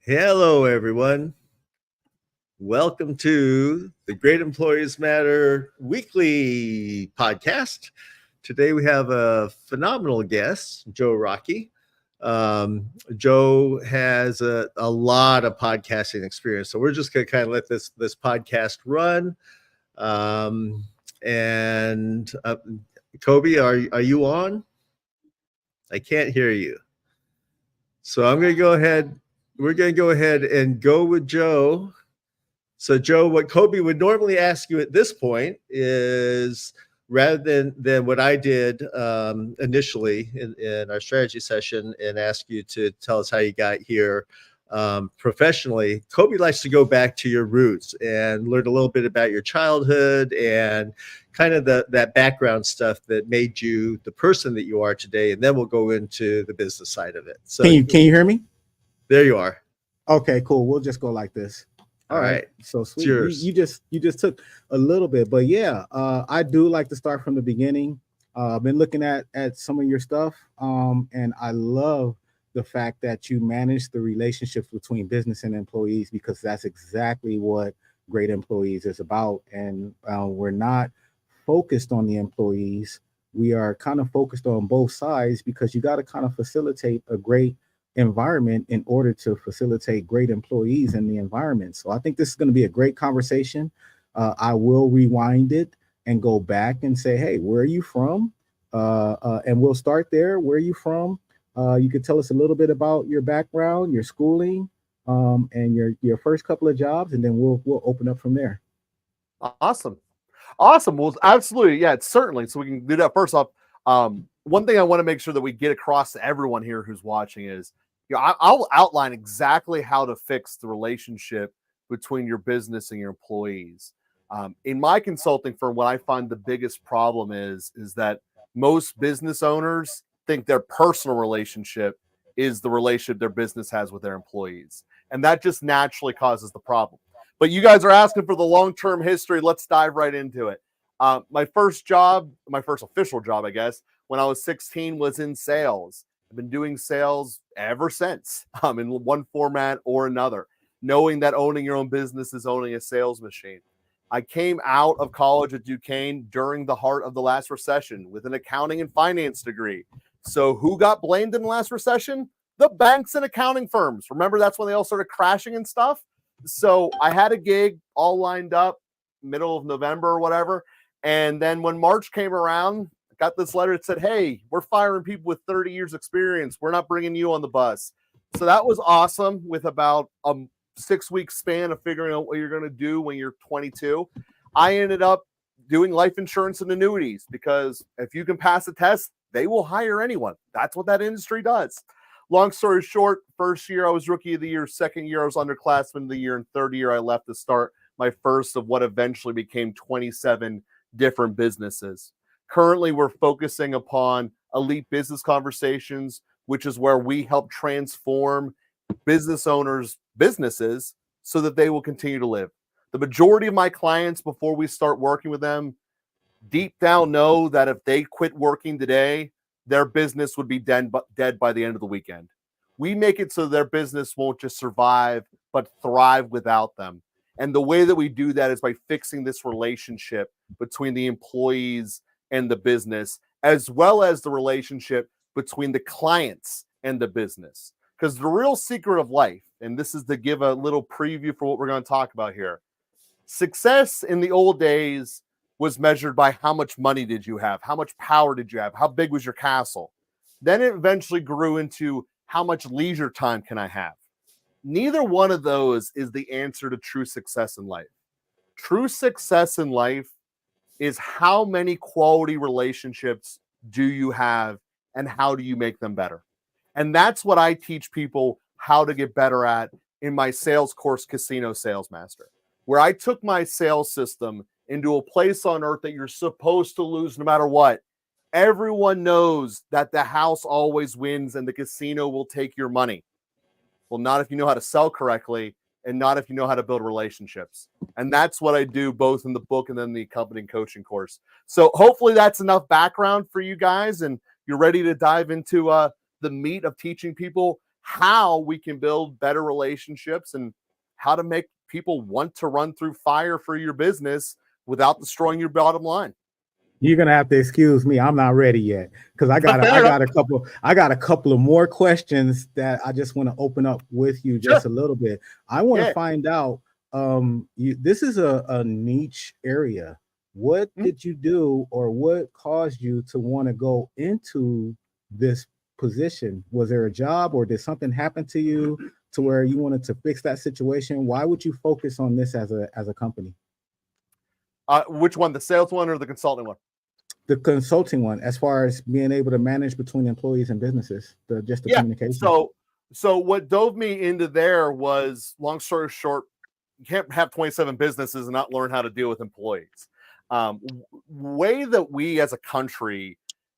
Hello, everyone. Welcome to the Great Employees Matter weekly podcast. Today we have a phenomenal guest, Joe Rockey. Joe has a lot of podcasting experience, so we're just going to kind of let this podcast run. And Kobe, are you on? I can't hear you. So I'm going to go ahead. We're going to go ahead and go with Joe. So, Joe, what Kobe would normally ask you at this point is, rather than what I did initially in our strategy session and ask you to tell us how you got here professionally, Kobe likes to go back to your roots and learn a little bit about your childhood and kind of that background stuff that made you the person that you are today. And then we'll go into the business side of it. So, can you hear me? There you are. Okay, cool. We'll just go like this. All right. So sweet. You just took a little bit, but yeah, I do like to start from the beginning. I've been looking at some of your stuff, and I love the fact that you manage the relationships between business and employees, because that's exactly what Great Employees is about. And we're not focused on the employees. We are kind of focused on both sides, because you got to kind of facilitate a great environment in order to facilitate great employees in the environment. So I think this is going to be a great conversation. I will rewind it and go back and say, hey, where are you from? And we'll start there. Where are you from? You could tell us a little bit about your background, your schooling, and your first couple of jobs, and then we'll open up from there. Awesome. Well, absolutely. Yeah, certainly. So we can do that. First off, one thing I want to make sure that we get across to everyone here who's watching is, I'll outline exactly how to fix the relationship between your business and your employees. In my consulting firm, what I find the biggest problem is that most business owners think their personal relationship is the relationship their business has with their employees. And that just naturally causes the problem. But you guys are asking for the long-term history. Let's dive right into it. My first official job, I guess, when I was 16 was in sales. I've been doing sales ever since, in one format or another, knowing that owning your own business is owning a sales machine. I came out of college at Duquesne during the heart of the last recession with an accounting and finance degree. So who got blamed in the last recession? The banks and accounting firms. Remember, that's when they all started crashing and stuff. So I had a gig all lined up middle of November or whatever. And then when March came around, got this letter that said, hey, we're firing people with 30 years experience. We're not bringing you on the bus. So that was awesome, with about a 6-week span of figuring out what you're going to do when you're 22. I ended up doing life insurance and annuities, because if you can pass a test, they will hire anyone. That's what that industry does. Long story short, first year I was rookie of the year, second year I was underclassman of the year, and third year I left to start my first of what eventually became 27 different businesses. Currently, we're focusing upon elite business conversations, which is where we help transform business owners' businesses so that they will continue to live. The majority of my clients, before we start working with them, deep down know that if they quit working today, their business would be dead by the end of the weekend. We make it so their business won't just survive, but thrive without them. And the way that we do that is by fixing this relationship between the employees and the business, as well as the relationship between the clients and the business. Because the real secret of life, and this is to give a little preview for what we're going to talk about here, success in the old days was measured by how much money did you have, how much power did you have, how big was your castle. Then it eventually grew into how much leisure time can I have. Neither one of those is the answer to true success in life. True success in life is how many quality relationships do you have and how do you make them better? And that's what I teach people how to get better at in my sales course, Casino Sales Master, where I took my sales system into a place on earth that you're supposed to lose no matter what. Everyone knows that the house always wins and the casino will take your money. Well, not if you know how to sell correctly, and not if you know how to build relationships. And that's what I do both in the book and then the accompanying coaching course. So hopefully that's enough background for you guys, and you're ready to dive into the meat of teaching people how we can build better relationships and how to make people want to run through fire for your business without destroying your bottom line. You're gonna have to excuse me. I'm not ready yet because I got a couple of more questions that I just want to open up with you just a little bit. I want to find out. This is a niche area. What did you do, or what caused you to want to go into this position? Was there a job, or did something happen to you to where you wanted to fix that situation? Why would you focus on this as a company? Which one, the sales one or the consulting one? The consulting one, as far as being able to manage between employees and businesses, the communication. So what dove me into there was, long story short, you can't have 27 businesses and not learn how to deal with employees. Way that we as a country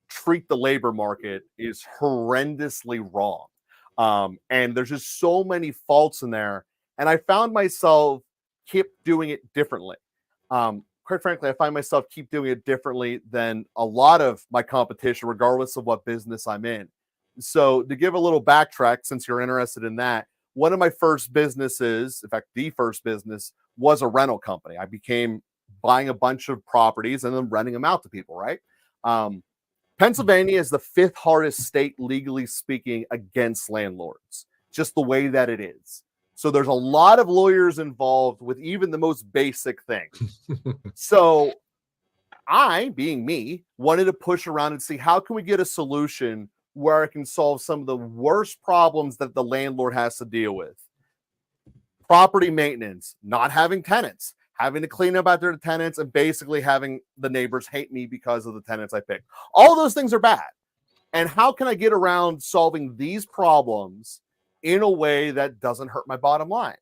treat the labor market is horrendously wrong. And there's just so many faults in there. And I found myself keep doing it differently. Quite frankly, I find myself keep doing it differently than a lot of my competition, regardless of what business I'm in. So to give a little backtrack, since you're interested in that, one of my first businesses, in fact, the first business, was a rental company. I became buying a bunch of properties and then renting them out to people, right? Pennsylvania is the 5th hardest state, legally speaking, against landlords, just the way that it is. So there's a lot of lawyers involved with even the most basic things. So I, being me, wanted to push around and see how can we get a solution where I can solve some of the worst problems that the landlord has to deal with. Property maintenance, not having tenants, having to clean up after the tenants, and basically having the neighbors hate me because of the tenants I picked. All those things are bad. And how can I get around solving these problems in a way that doesn't hurt my bottom line?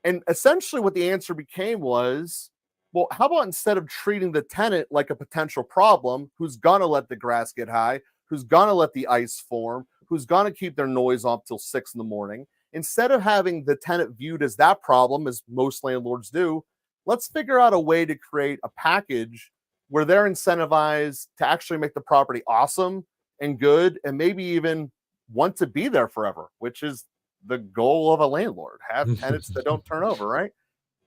And essentially what the answer became was, well, how about instead of treating the tenant like a potential problem who's going to let the grass get high, who's going to let the ice form, who's going to keep their noise off till 6 a.m, instead of having the tenant viewed as that problem, as most landlords do, let's figure out a way to create a package where they're incentivized to actually make the property awesome and good, and maybe even want to be there forever, which is the goal of a landlord. Have tenants that don't turn over, right?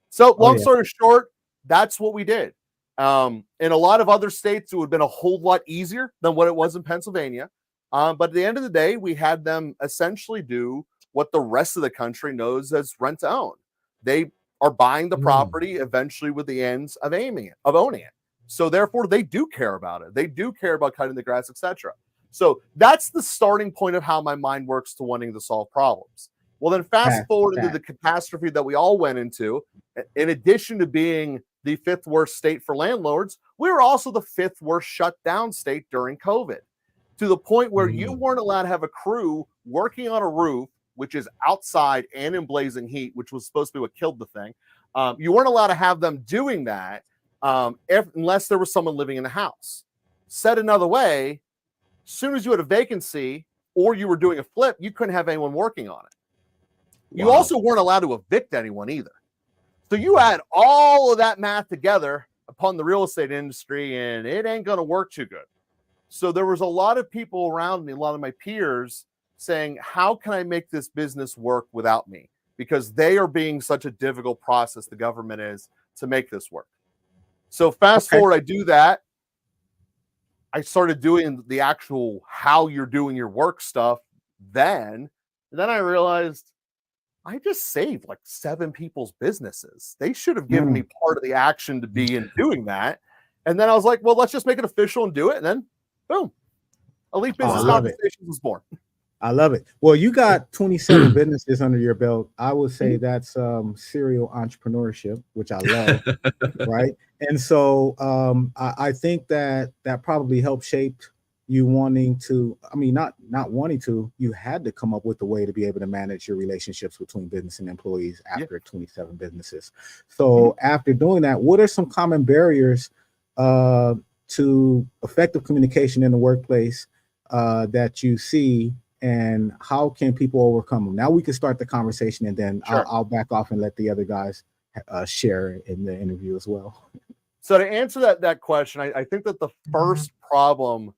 So long story short, that's what we did. In a lot of other states, it would have been a whole lot easier than what it was in Pennsylvania. But at the end of the day, we had them essentially do what the rest of the country knows as rent to own. They are buying the property eventually with the ends of owning it. So therefore, they do care about it. They do care about cutting the grass, etc. So that's the starting point of how my mind works to wanting to solve problems. Well, then fast forward into the catastrophe that we all went into. In addition to being the 5th worst state for landlords, we were also the 5th worst shut down state during COVID, to the point where you weren't allowed to have a crew working on a roof, which is outside and in blazing heat, which was supposed to be what killed the thing. You weren't allowed to have them doing that unless there was someone living in the house. Said another way, as soon as you had a vacancy or you were doing a flip, you couldn't have anyone working on it. You also weren't allowed to evict anyone either. So you add all of that math together upon the real estate industry, and it ain't going to work too good. So there was a lot of people around me, a lot of my peers saying, how can I make this business work without me? Because they are being such a difficult process, the government is, to make this work. So fast forward, I do that. I started doing the actual how you're doing your work stuff then. And then I realized I just saved like 7 people's businesses. They should have given me part of the action to be in doing that. And then I was like, well, let's just make it official and do it. And then boom, Elite Business Conversations was born. I love it. Well, you got 27 businesses under your belt. I would say that's serial entrepreneurship, which I love, right? And so I think that probably helped shape you wanting to, I mean, not wanting to, you had to come up with a way to be able to manage your relationships between business and employees after 27 businesses. So after doing that, what are some common barriers to effective communication in the workplace that you see, and how can people overcome them? Now we can start the conversation, and then I'll back off and let the other guys share in the interview as well. So to answer that question, I think that the first problem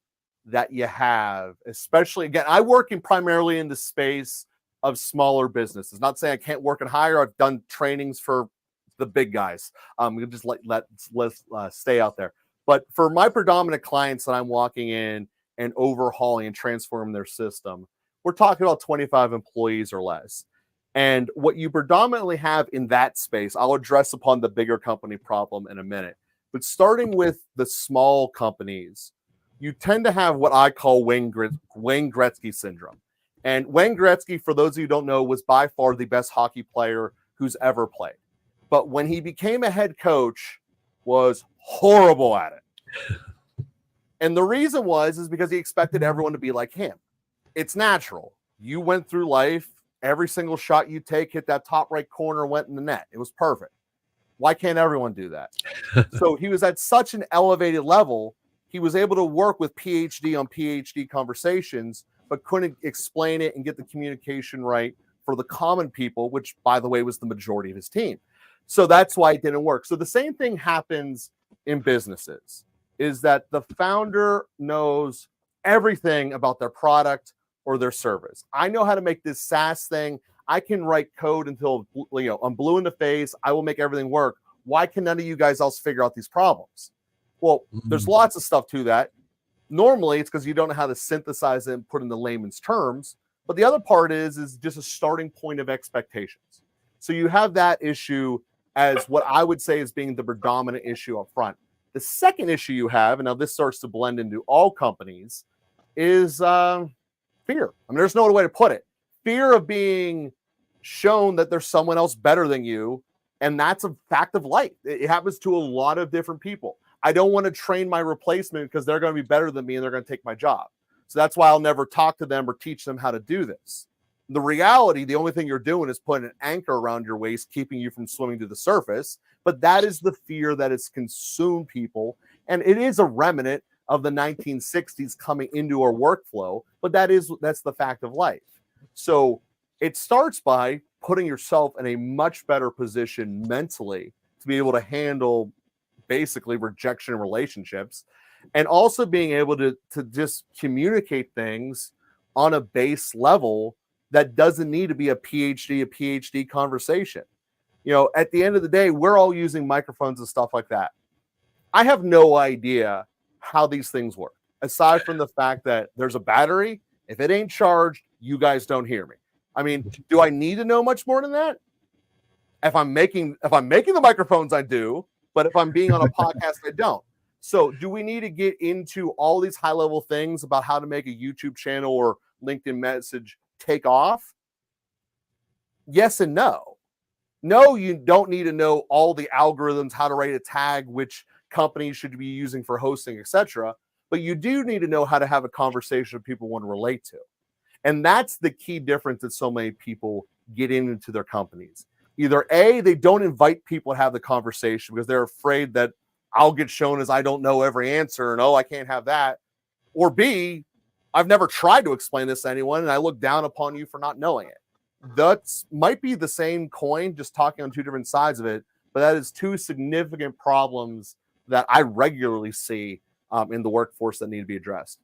that you have, especially, again, I work primarily in the space of smaller businesses. Not saying I can't work and hire. I've done trainings for the big guys. We'll just let's stay out there. But for my predominant clients that I'm walking in and overhauling and transforming their system, we're talking about 25 employees or less. And what you predominantly have in that space, I'll address upon the bigger company problem in a minute. But starting with the small companies, you tend to have what I call Wayne Gretzky syndrome. And Wayne Gretzky, for those of you who don't know, was by far the best hockey player who's ever played. But when he became a head coach, was horrible at it. And the reason is because he expected everyone to be like him. It's natural. You went through life, every single shot you take hit that top right corner, went in the net. It was perfect. Why can't everyone do that? So he was at such an elevated level, he was able to work with PhD on PhD conversations, but couldn't explain it and get the communication right for the common people, which, by the way, was the majority of his team. So that's why it didn't work. So the same thing happens in businesses, is that the founder knows everything about their product or their service. I know how to make this SaaS thing. I can write code until I'm blue in the face. I will make everything work. Why can none of you guys else figure out these problems? Well, there's lots of stuff to that. Normally, it's because you don't know how to synthesize it and put it in the layman's terms. But the other part is just a starting point of expectations. So you have that issue as what I would say is being the predominant issue up front. The second issue you have, and now this starts to blend into all companies, is fear. I mean, there's no other way to put it. Fear of being shown that there's someone else better than you, and that's a fact of life. It happens to a lot of different people. I don't want to train my replacement because they're going to be better than me and they're going to take my job. So that's why I'll never talk to them or teach them how to do this. The reality, the only thing you're doing is putting an anchor around your waist, keeping you from swimming to the surface. But that is the fear that has consumed people. And it is a remnant of the 1960s coming into our workflow. But that's the fact of life. So it starts by putting yourself in a much better position mentally to be able to handle basically rejection in relationships, and also being able to just communicate things on a base level that doesn't need to be a PhD conversation. At the end of the day, we're all using microphones and stuff like that. I have no idea how these things work, aside from the fact that there's a battery. If it ain't charged, you guys don't hear me. I mean, do I need to know much more than that? If I'm making the microphones, I do. But if I'm being on a podcast, I don't. So do we need to get into all these high-level things about how to make a YouTube channel or LinkedIn message take off? Yes and no. No, you don't need to know all the algorithms, how to write a tag, which companies should be using for hosting, etc. But you do need to know how to have a conversation people want to relate to. And that's the key difference that so many people get into their companies. Either A, they don't invite people to have the conversation because they're afraid that I'll get shown as I don't know every answer and, I can't have that. Or B, I've never tried to explain this to anyone and I look down upon you for not knowing it. That might be the same coin, just talking on two different sides of it, but that is two significant problems that I regularly see in the workforce that need to be addressed.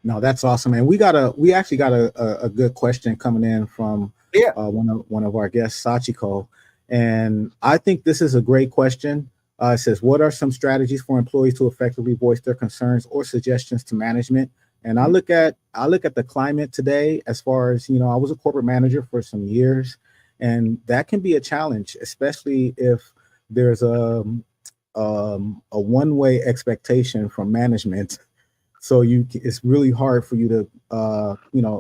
No, that's awesome, man. We actually got a good question coming in from one of our guests, Sachiko, and I think this is a great question. It says, "What are some strategies for employees to effectively voice their concerns or suggestions to management?" And I look at the climate today as far as, I was a corporate manager for some years, and that can be a challenge, especially if there's a one-way expectation from management. So it's really hard for you to,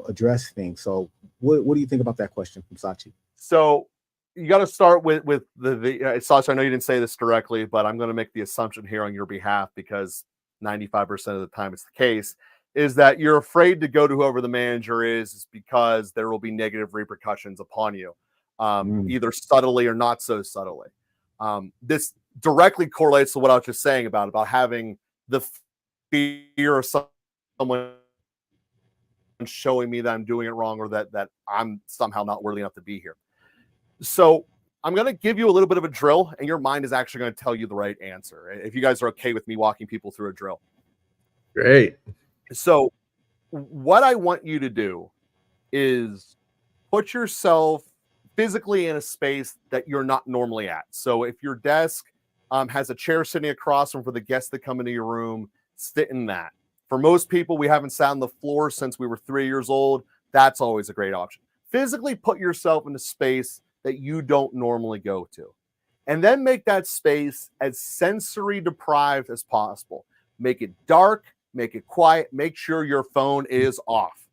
address things. So what do you think about that question from Sachi? So you got to start with the Sachi. I know you didn't say this directly, but I'm going to make the assumption here on your behalf because 95% of the time it's the case, is that you're afraid to go to whoever the manager is because there will be negative repercussions upon you, either subtly or not so subtly. This directly correlates to what I was just saying about having the fear of someone showing me that I'm doing it wrong or that I'm somehow not worthy enough to be here. So I'm going to give you a little bit of a drill, and your mind is actually going to tell you the right answer. If you guys are okay with me walking people through a drill. Great. So what I want you to do is put yourself physically in a space that you're not normally at. So if your desk has a chair sitting across from for the guests that come into your room, sit in that. For most people, we haven't sat on the floor since we were 3 years old. That's always a great option. Physically put yourself in a space that you don't normally go to. And then make that space as sensory deprived as possible. Make it dark, make it quiet, make sure your phone is off.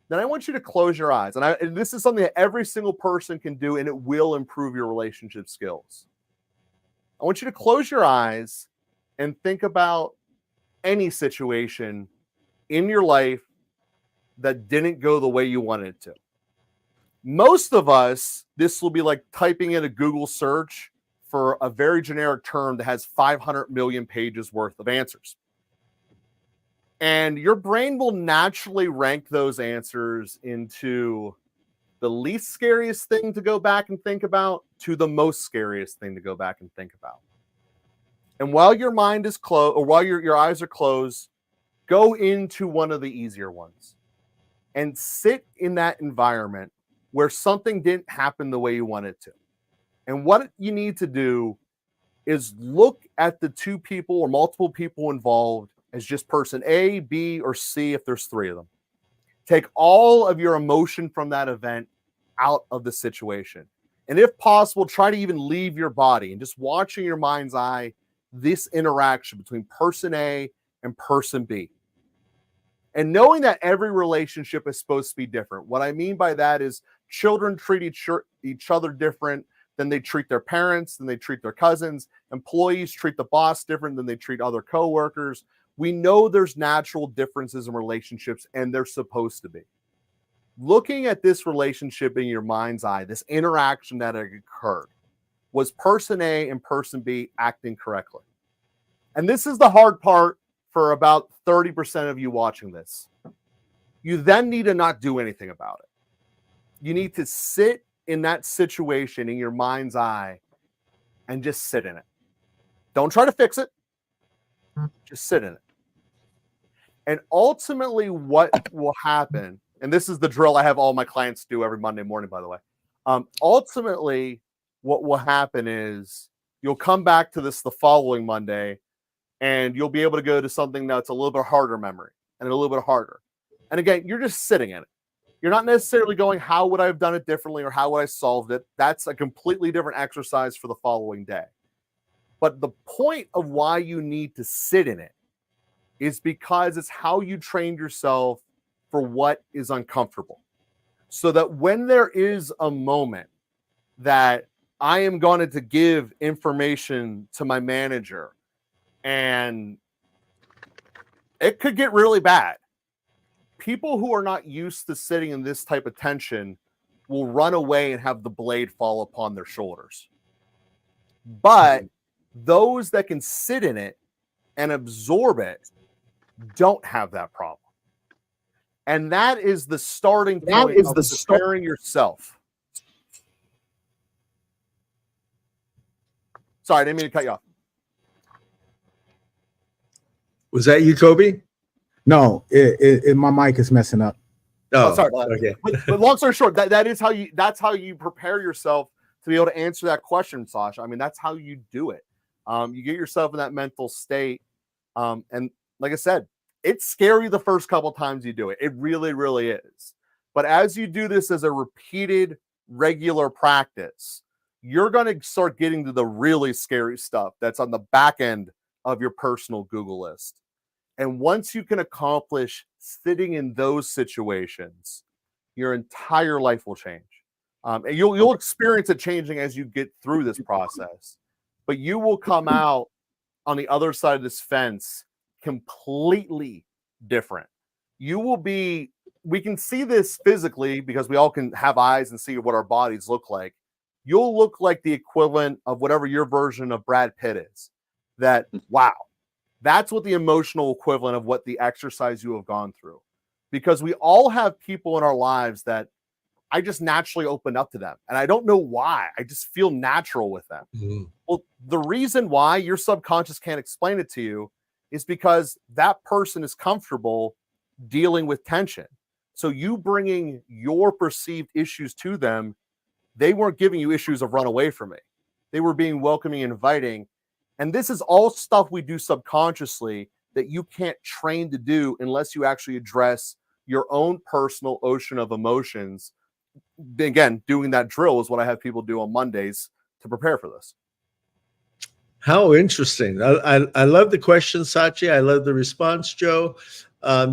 Then I want you to close your eyes. And this is something that every single person can do, and it will improve your relationship skills. I want you to close your eyes and think about any situation in your life that didn't go the way you wanted it to. Most of us, this will be like typing in a Google search for a very generic term that has 500 million pages worth of answers. And your brain will naturally rank those answers into the least scariest thing to go back and think about to the most scariest thing to go back and think about. And while your mind is closed, or while your eyes are closed, go into one of the easier ones and sit in that environment where something didn't happen the way you want it to. And what you need to do is look at the two people or multiple people involved as just person A, B, or C if there's three of them. Take all of your emotion from that event out of the situation. And if possible, try to even leave your body and just watching your mind's eye this interaction between person A and person B. And knowing that every relationship is supposed to be different. What I mean by that is children treat each other different than they treat their parents, than they treat their cousins. Employees treat the boss different than they treat other coworkers. We know there's natural differences in relationships, and they're supposed to be. Looking at this relationship in your mind's eye, this interaction that occurred, was person A and person B acting correctly? And this is the hard part for about 30% of you watching this. You then need to not do anything about it. You need to sit in that situation in your mind's eye and just sit in it. Don't try to fix it. Just sit in it. And ultimately what will happen, and this is the drill I have all my clients do every Monday morning, by the way. Ultimately, what will happen is you'll come back to this the following Monday and you'll be able to go to something that's a little bit harder memory and a little bit harder. And again, you're just sitting in it. You're not necessarily going, how would I have done it differently or how would I solved it? That's a completely different exercise for the following day. But the point of why you need to sit in it is because it's how you trained yourself for what is uncomfortable. So that when there is a moment that I am going to give information to my manager and it could get really bad, people who are not used to sitting in this type of tension will run away and have the blade fall upon their shoulders. But those that can sit in it and absorb it don't have that problem. And that is the starting point of preparing yourself. Sorry, I didn't mean to cut you off. Was that you, Kobe? No, my mic is messing up. Oh, sorry. Okay. But long story short, that's how you prepare yourself to be able to answer that question, Sasha. I mean, that's how you do it. You get yourself in that mental state. And like I said, it's scary the first couple times you do it. It really, really is. But as you do this as a repeated, regular practice, you're going to start getting to the really scary stuff that's on the back end of your personal Google list. And once you can accomplish sitting in those situations, your entire life will change. And you'll experience it changing as you get through this process. But you will come out on the other side of this fence completely different. You will be, we can see this physically because we all can have eyes and see what our bodies look like. You'll look like the equivalent of whatever your version of Brad Pitt is. That, wow, that's what the emotional equivalent of what the exercise you have gone through. Because we all have people in our lives that I just naturally open up to them. And I don't know why. I just feel natural with them. Mm-hmm. Well, the reason why your subconscious can't explain it to you is because that person is comfortable dealing with tension. So you bringing your perceived issues to them, they weren't giving you issues of run away from me. They were being welcoming and inviting. And this is all stuff we do subconsciously that you can't train to do unless you actually address your own personal ocean of emotions. Again, doing that drill is what I have people do on Mondays to prepare for this. How interesting. I love the question, Sachi. I love the response, Joe.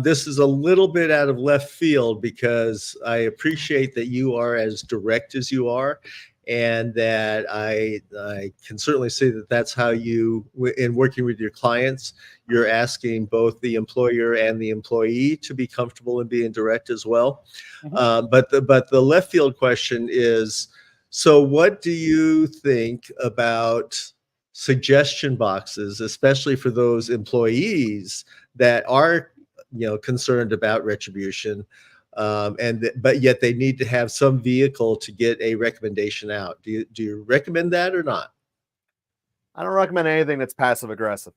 This is a little bit out of left field because I appreciate that you are as direct as you are, and that I can certainly see that that's how you, in working with your clients, you're asking both the employer and the employee to be comfortable in being direct as well. But the left field question is, so what do you think about suggestion boxes, especially for those employees that are, concerned about retribution, but yet they need to have some vehicle to get a recommendation out? Do you recommend that or not? I don't recommend anything that's passive aggressive.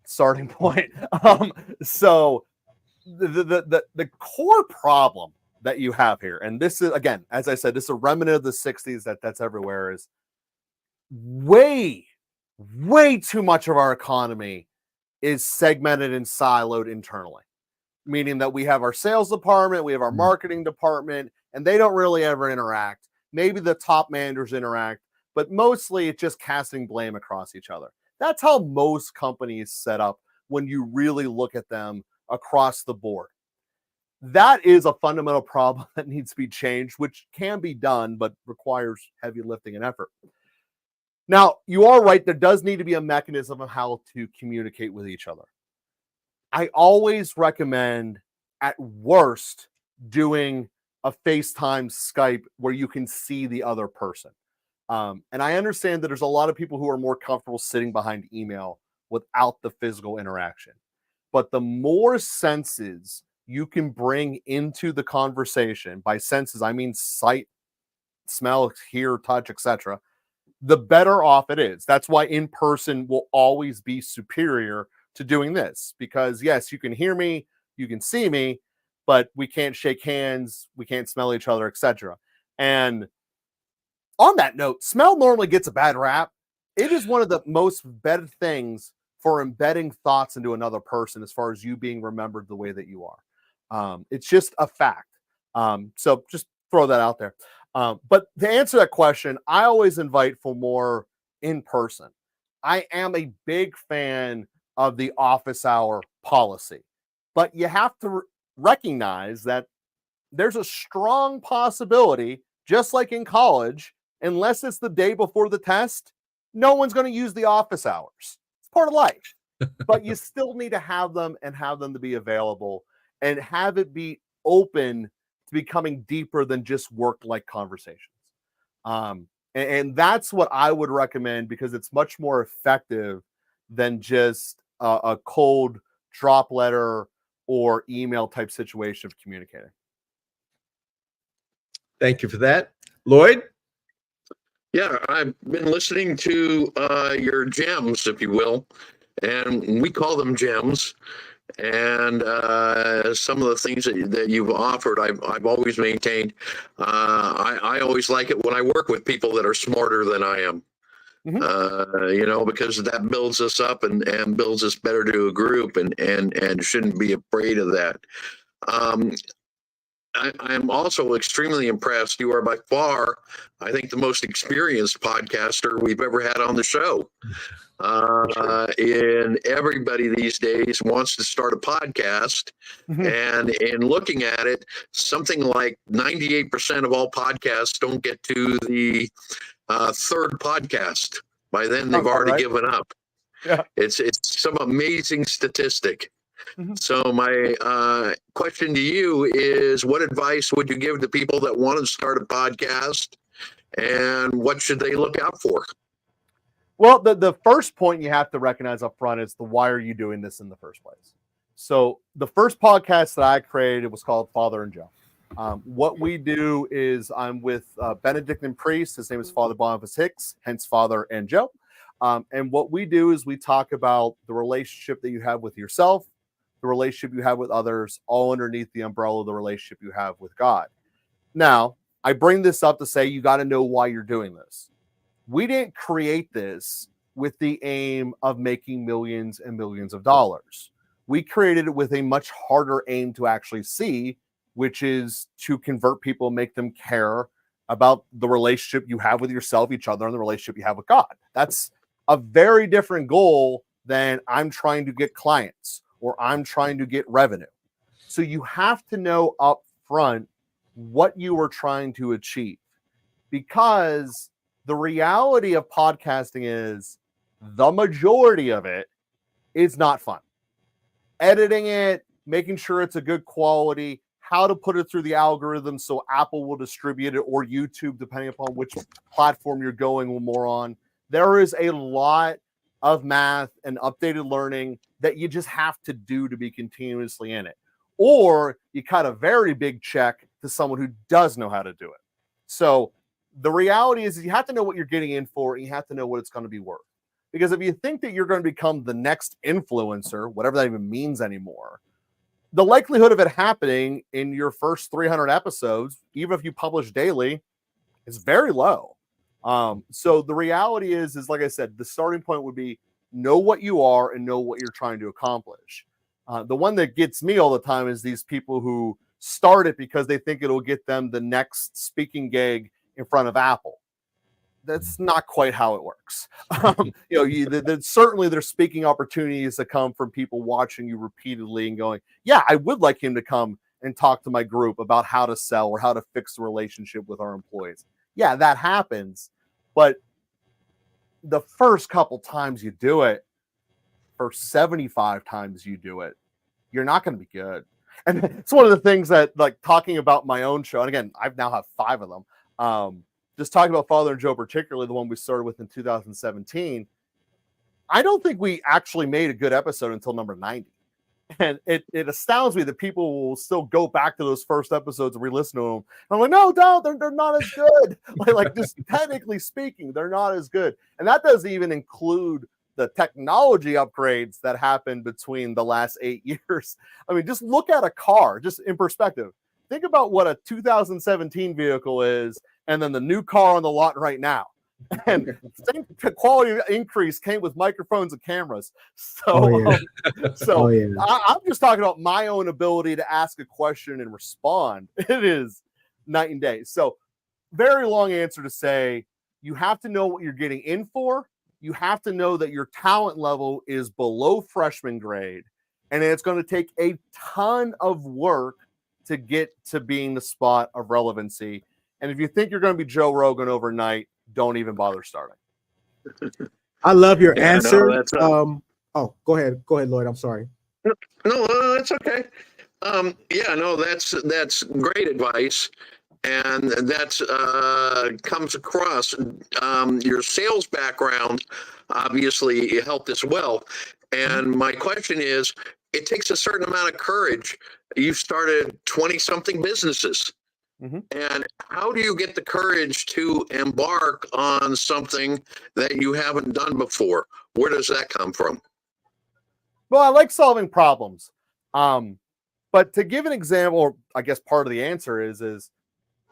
Starting point. So the core problem that you have here, and this is, again, as I said, this is a remnant of the 60s that's everywhere, is way too much of our economy is segmented and siloed internally, meaning that we have our sales department, we have our marketing department, and they don't really ever interact. Maybe the top managers interact, but mostly it's just casting blame across each other. That's how most companies set up when you really look at them across the board. That is a fundamental problem that needs to be changed, which can be done, but requires heavy lifting and effort. Now, you are right. There does need to be a mechanism of how to communicate with each other. I always recommend, at worst, doing a FaceTime Skype where you can see the other person. And I understand that there's a lot of people who are more comfortable sitting behind email without the physical interaction. But the more senses you can bring into the conversation, by senses, I mean sight, smell, hear, touch, etc., the better off it is. That's why in person will always be superior to doing this, because yes, you can hear me, you can see me, but we can't shake hands, we can't smell each other, etc. And on that note, smell normally gets a bad rap. It is one of the most better things for embedding thoughts into another person as far as you being remembered the way that you are. It's just a fact. So just throw that out there. But to answer that question, I always invite for more in person. I am a big fan of the office hour policy, but you have to recognize that there's a strong possibility, just like in college, unless it's the day before the test, no one's going to use the office hours. It's part of life, but you still need to have them and have them to be available and have it be open to becoming deeper than just work-like conversations. And that's what I would recommend, because it's much more effective than just a cold drop letter or email type situation of communicating. Thank you for that. Lloyd? Yeah, I've been listening to your gems, if you will, and we call them gems. And some of the things that you've offered, I've always maintained. I always like it when I work with people that are smarter than I am. Because that builds us up and builds us better to a group, and shouldn't be afraid of that. I am also extremely impressed. You are by far, I think, the most experienced podcaster we've ever had on the show. And everybody these days wants to start a podcast. And in looking at it, something like 98% of all podcasts don't get to the third podcast. By then, they've already given up. Yeah. It's some amazing statistic. So my question to you is, what advice would you give to people that want to start a podcast, and what should they look out for? Well, the first point you have to recognize up front is why are you doing this in the first place? So the first podcast that I created was called Father and Joe. What we do is I'm with Benedictine priest. His name is Father Boniface Hicks, hence Father and Joe. And what we do is we talk about the relationship that you have with yourself, the relationship you have with others, all underneath the umbrella of the relationship you have with God. Now, I bring this up to say you got to know why you're doing this. We didn't create this with the aim of making millions and millions of dollars. We created it with a much harder aim to actually see, which is to convert people, make them care about the relationship you have with yourself, each other, and the relationship you have with God. That's a very different goal than I'm trying to get clients or I'm trying to get revenue. So you have to know up front what you are trying to achieve, because the reality of podcasting is the majority of it is not fun. Editing it, making sure it's a good quality, how to put it through the algorithm so Apple will distribute it, or YouTube, depending upon which platform you're going more on. There is a lot of math and updated learning that you just have to do to be continuously in it. Or you cut a very big check to someone who does know how to do it. So the reality is you have to know what you're getting in for, and you have to know what it's going to be worth. Because if you think that you're going to become the next influencer, whatever that even means anymore, the likelihood of it happening in your first 300 episodes, even if you publish daily, is very low. So the reality is like I said, the starting point would be know what you are and know what you're trying to accomplish. The one that gets me all the time is these people who start it because they think it'll get them the next speaking gig in front of Apple. That's not quite how it works. Certainly there's speaking opportunities that come from people watching you repeatedly and going, yeah, I would like him to come and talk to my group about how to sell or how to fix the relationship with our employees. Yeah, that happens. But the first couple times you do it, for 75 times you do it, you're not going to be good. And it's one of the things that, like, talking about my own show, and again, I've now have 5 of them. Just talking about Father and Joe, particularly the one we started with in 2017, I don't think we actually made a good episode until number 90. And it astounds me that people will still go back to those first episodes and re-listen to them. And I'm like, no, they're not as good. like just technically speaking, they're not as good. And that doesn't even include the technology upgrades that happened between the last 8 years. I mean, just look at a car, just in perspective. Think about what a 2017 vehicle is, and then the new car on the lot right now. And same quality increase came with microphones and cameras. So, I'm just talking about my own ability to ask a question and respond. It is night and day. So, very long answer to say, you have to know what you're getting in for. You have to know that your talent level is below freshman grade, and it's going to take a ton of work to get to being the spot of relevancy. And if you think you're going to be Joe Rogan overnight, don't even bother starting. I love your answer. No, Go ahead, Lloyd. I'm sorry. No, it's okay. That's great advice, and that's comes across. Your sales background obviously helped as well. And my question is, it takes a certain amount of courage. You've started 20-something businesses. Mm-hmm. And how do you get the courage to embark on something that you haven't done before? Where does that come from? Well, I like solving problems. But to give an example, or I guess part of the answer is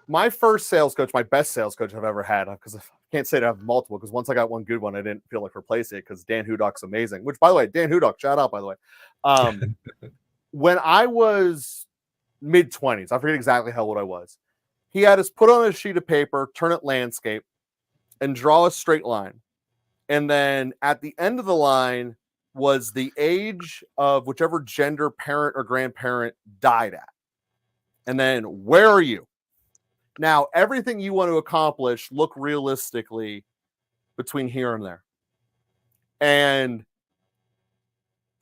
my first sales coach, my best sales coach I've ever had, because I can't say that I have multiple, because once I got one good one, I didn't feel like replacing it, because Dan Hudock's amazing. Which, by the way, Dan Hudock, shout out, by the way. When I was mid-20s, I forget exactly how old I was, he had us put on a sheet of paper, turn it landscape, and draw a straight line. And then at the end of the line was the age of whichever gender parent or grandparent died at. And then, where are you? Now, everything you want to accomplish, look realistically between here and there. And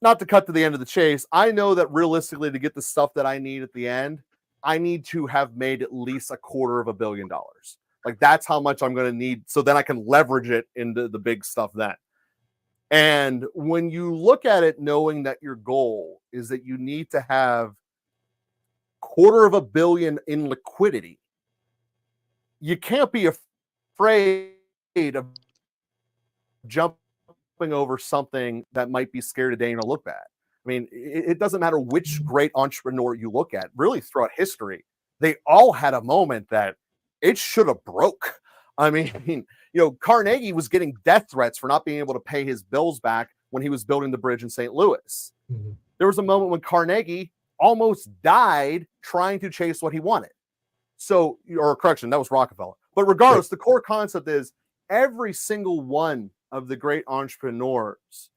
not to cut to the end of the chase, I know that realistically, to get the stuff that I need at the end, I need to have made at least $250 million. Like, that's how much I'm going to need, so then I can leverage it into the big stuff then. And when you look at it, knowing that your goal is that you need to have $250 million in liquidity, you can't be afraid of jumping over something that might be scared today and it'll look bad. mean, it doesn't matter which great entrepreneur you look at, really throughout history, they all had a moment that it should have broke. I mean, Carnegie was getting death threats for not being able to pay his bills back when he was building the bridge in St. Louis. Mm-hmm. There was a moment when Carnegie almost died trying to chase what he wanted. So, or correction, that was Rockefeller. But regardless, the core concept is every single one of the great entrepreneurs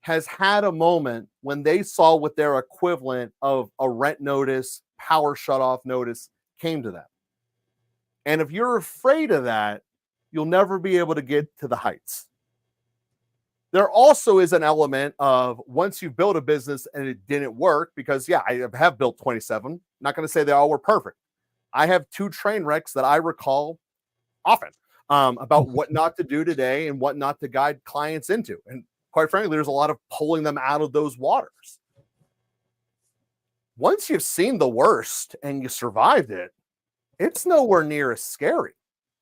has had a moment when they saw what their equivalent of a rent notice, power shutoff notice came to them. And if you're afraid of that, you'll never be able to get to the heights. There also is an element of once you've built a business and it didn't work, because I have built 27. Not going to say they all were perfect. I have 2 train wrecks that I recall often about what not to do today and what not to guide clients into. And quite frankly, there's a lot of pulling them out of those waters. Once you've seen the worst and you survived it, it's nowhere near as scary.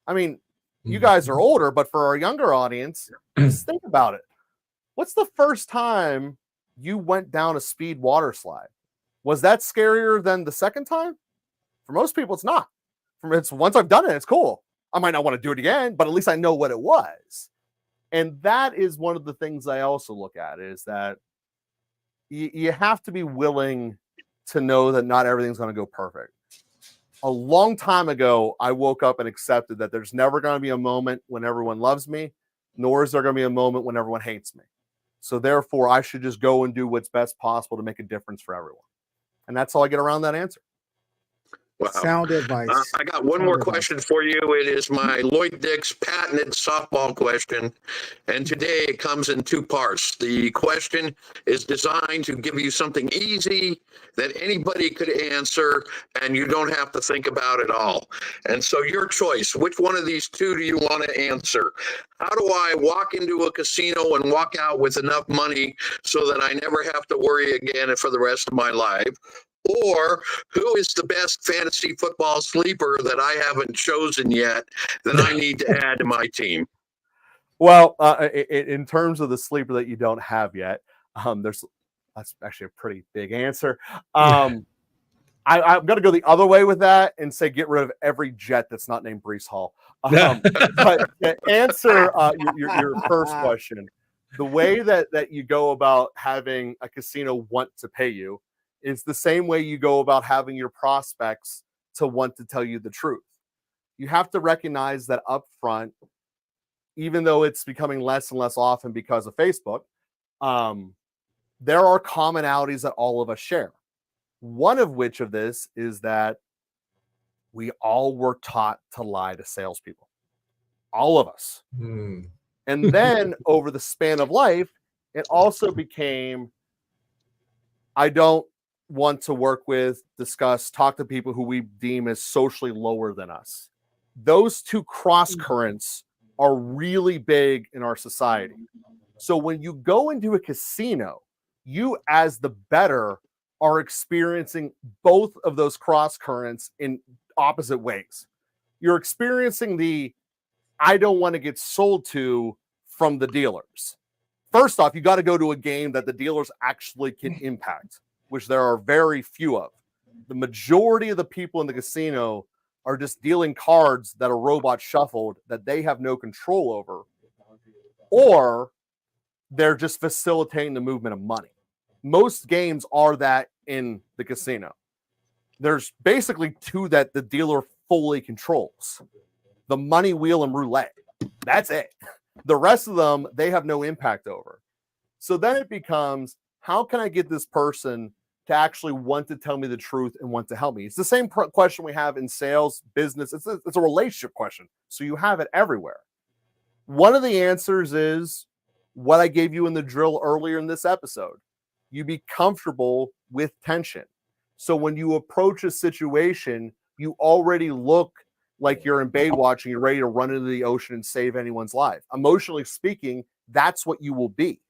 I mean, you guys are older, but for our younger audience, just think about it. What's the first time you went down a speed water slide? Was that scarier than the second time? For most people, it's not. It's once I've done it, it's cool. I might not want to do it again, but at least I know what it was. And that is one of the things I also look at, is that you have to be willing to know that not everything's going to go perfect. A long time ago, I woke up and accepted that there's never going to be a moment when everyone loves me, nor is there going to be a moment when everyone hates me. So therefore, I should just go and do what's best possible to make a difference for everyone. And that's how I get around that answer. Wow. Sound advice. I got one more question for you. It is my Lloyd Dix patented softball question. And today it comes in 2 parts. The question is designed to give you something easy that anybody could answer, and you don't have to think about it all. And so your choice, which one of these 2 do you want to answer? How do I walk into a casino and walk out with enough money so that I never have to worry again for the rest of my life? Or who is the best fantasy football sleeper that I haven't chosen yet that I need to add to my team? Well, in terms of the sleeper that you don't have yet, that's actually a pretty big answer. I'm going to go the other way with that and say get rid of every Jet that's not named Breece Hall. But to answer your first question, the way that you go about having a casino want to pay you is the same way you go about having your prospects to want to tell you the truth. You have to recognize that up front, even though it's becoming less and less often because of Facebook, there are commonalities that all of us share. One of which of this is that we all were taught to lie to salespeople. All of us. And then over the span of life, it also became, I don't want to work with, discuss, talk to people who we deem as socially lower than us. Those 2 cross currents are really big in our society. So when you go into a casino, you as the bettor are experiencing both of those cross currents in opposite ways. You're experiencing the I don't want to get sold to from the dealers. First off, you got to go to a game that the dealers actually can impact, which there are very few of. The majority of the people in the casino are just dealing cards that a robot shuffled that they have no control over, or they're just facilitating the movement of money. Most games are that in the casino. There's basically 2 that the dealer fully controls. The money wheel and roulette. That's it. The rest of them, they have no impact over. So then it becomes, how can I get this person to actually want to tell me the truth and want to help me? It's the same question we have in sales, business. It's a relationship question. So you have it everywhere. One of the answers is what I gave you in the drill earlier in this episode. You be comfortable with tension. So when you approach a situation, you already look like you're in Baywatch and you're ready to run into the ocean and save anyone's life. Emotionally speaking, that's what you will be.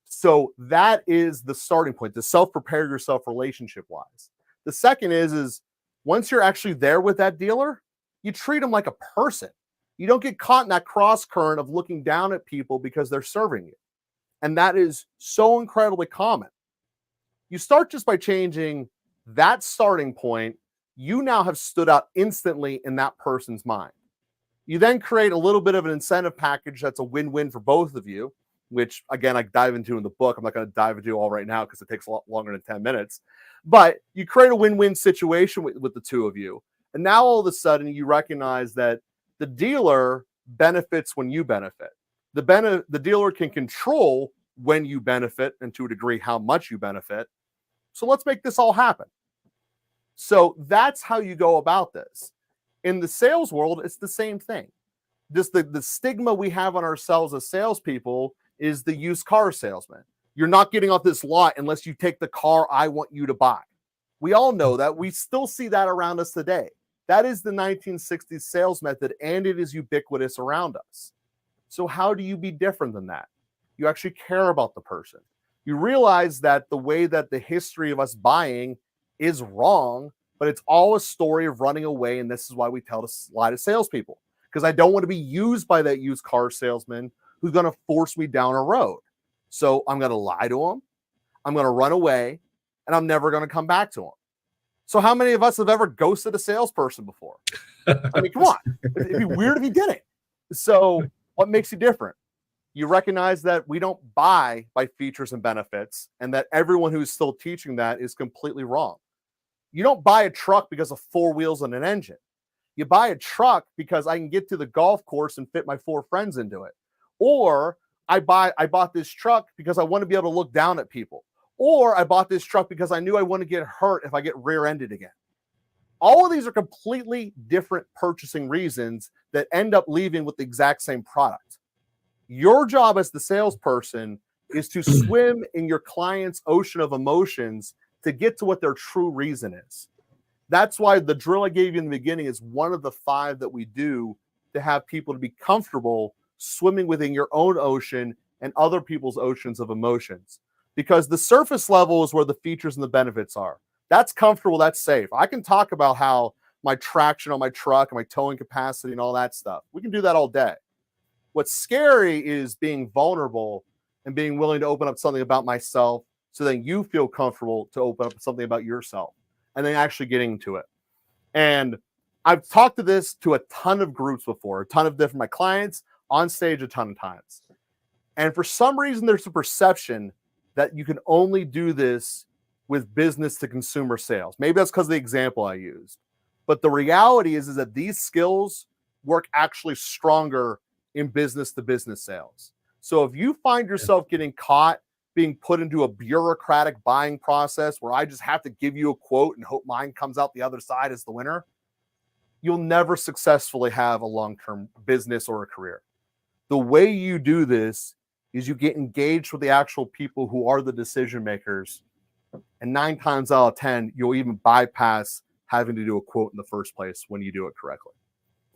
So that is the starting point, to self-prepare yourself relationship-wise. The second is once you're actually there with that dealer, you treat them like a person. You don't get caught in that cross current of looking down at people because they're serving you. And that is so incredibly common. You start just by changing that starting point. You now have stood out instantly in that person's mind. You then create a little bit of an incentive package that's a win-win for both of you, which again, I dive into in the book. I'm not going to dive into all right now because it takes a lot longer than 10 minutes. But you create a win-win situation with the two of you. And now all of a sudden you recognize that the dealer benefits when you benefit. The dealer can control when you benefit and to a degree how much you benefit. So let's make this all happen. So that's how you go about this. In the sales world, it's the same thing. Just the stigma we have on ourselves as salespeople is the used car salesman. You're not getting off this lot unless you take the car I want you to buy. We all know that. We still see that around us today. That is the 1960s sales method, and it is ubiquitous around us. So how do you be different than that? You actually care about the person. You realize that the way that the history of us buying is wrong, but it's all a story of running away, and this is why we tell a lie to salespeople, because I don't want to be used by that used car salesman who's going to force me down a road. So I'm going to lie to him, I'm going to run away, and I'm never going to come back to him. So how many of us have ever ghosted a salesperson before? I mean, come on. It'd be weird if you didn't. So what makes you different? You recognize that we don't buy by features and benefits, and that everyone who's still teaching that is completely wrong. You don't buy a truck because of 4 wheels and an engine. You buy a truck because I can get to the golf course and fit my 4 friends into it. Or I bought this truck because I want to be able to look down at people. Or I bought this truck because I knew I wouldn't get hurt if I get rear-ended again. All of these are completely different purchasing reasons that end up leaving with the exact same product. Your job as the salesperson is to swim in your client's ocean of emotions to get to what their true reason is. That's why the drill I gave you in the beginning is one of the 5 that we do to have people to be comfortable swimming within your own ocean and other people's oceans of emotions. Because the surface level is where the features and the benefits are. That's comfortable, that's safe. I can talk about how my traction on my truck and my towing capacity and all that stuff. We can do that all day. What's scary is being vulnerable and being willing to open up something about myself so that you feel comfortable to open up something about yourself and then actually getting to it. And I've talked to this to a ton of groups before, a ton of different my clients on stage a ton of times. And for some reason, there's a perception that you can only do this with business to consumer sales. Maybe that's because of the example I used. But the reality is that these skills work actually stronger in business to business sales. So if you find yourself getting caught being put into a bureaucratic buying process where I just have to give you a quote and hope mine comes out the other side as the winner, you'll never successfully have a long-term business or a career. The way you do this is you get engaged with the actual people who are the decision makers. And 9 times out of 10, you'll even bypass having to do a quote in the first place when you do it correctly.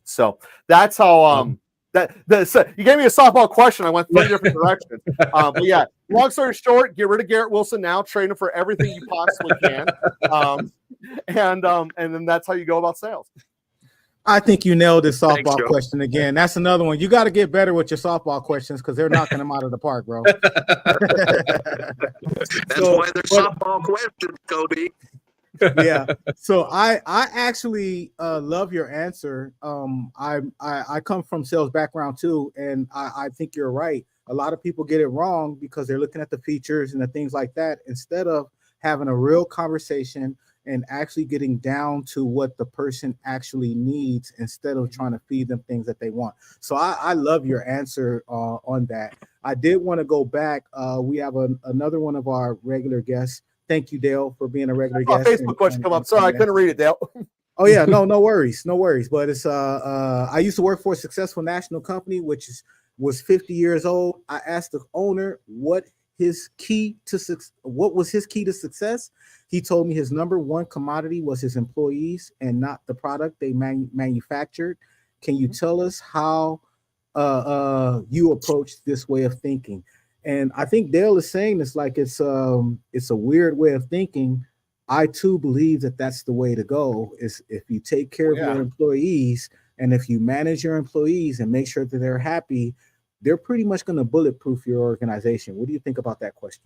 So that's how so you gave me a softball question. I went 3 different directions. But yeah, long story short, get rid of Garrett Wilson now, train him for everything you possibly can. And then that's how you go about sales. I think you nailed this softball Thanks, Joe. question again. That's another one. You got to get better with your softball questions because they're knocking them out of the park, bro. That's why they're softball questions, Kobe. Yeah. So I actually love your answer. I come from sales background too, and I think you're right. A lot of people get it wrong because they're looking at the features and the things like that instead of having a real conversation and actually getting down to what the person actually needs instead of trying to feed them things that they want. So I love your answer on that. I did want to go back. We have another one of our regular guests. Thank you, Dale, for being a regular guest. Facebook question come up. Sorry, I couldn't read it, Dale. Oh yeah, no worries. But it's I used to work for a successful national company, which was 50 years old. I asked the owner what was his key to success. He told me his number 1 commodity was his employees and not the product they manufactured. Can you tell us how you approach this way of thinking? And I think Dale is saying this like it's a weird way of thinking. I too believe that that's the way to go. Is if you take care of your employees and if you manage your employees and make sure that they're happy, they're pretty much going to bulletproof your organization. What do you think about that question?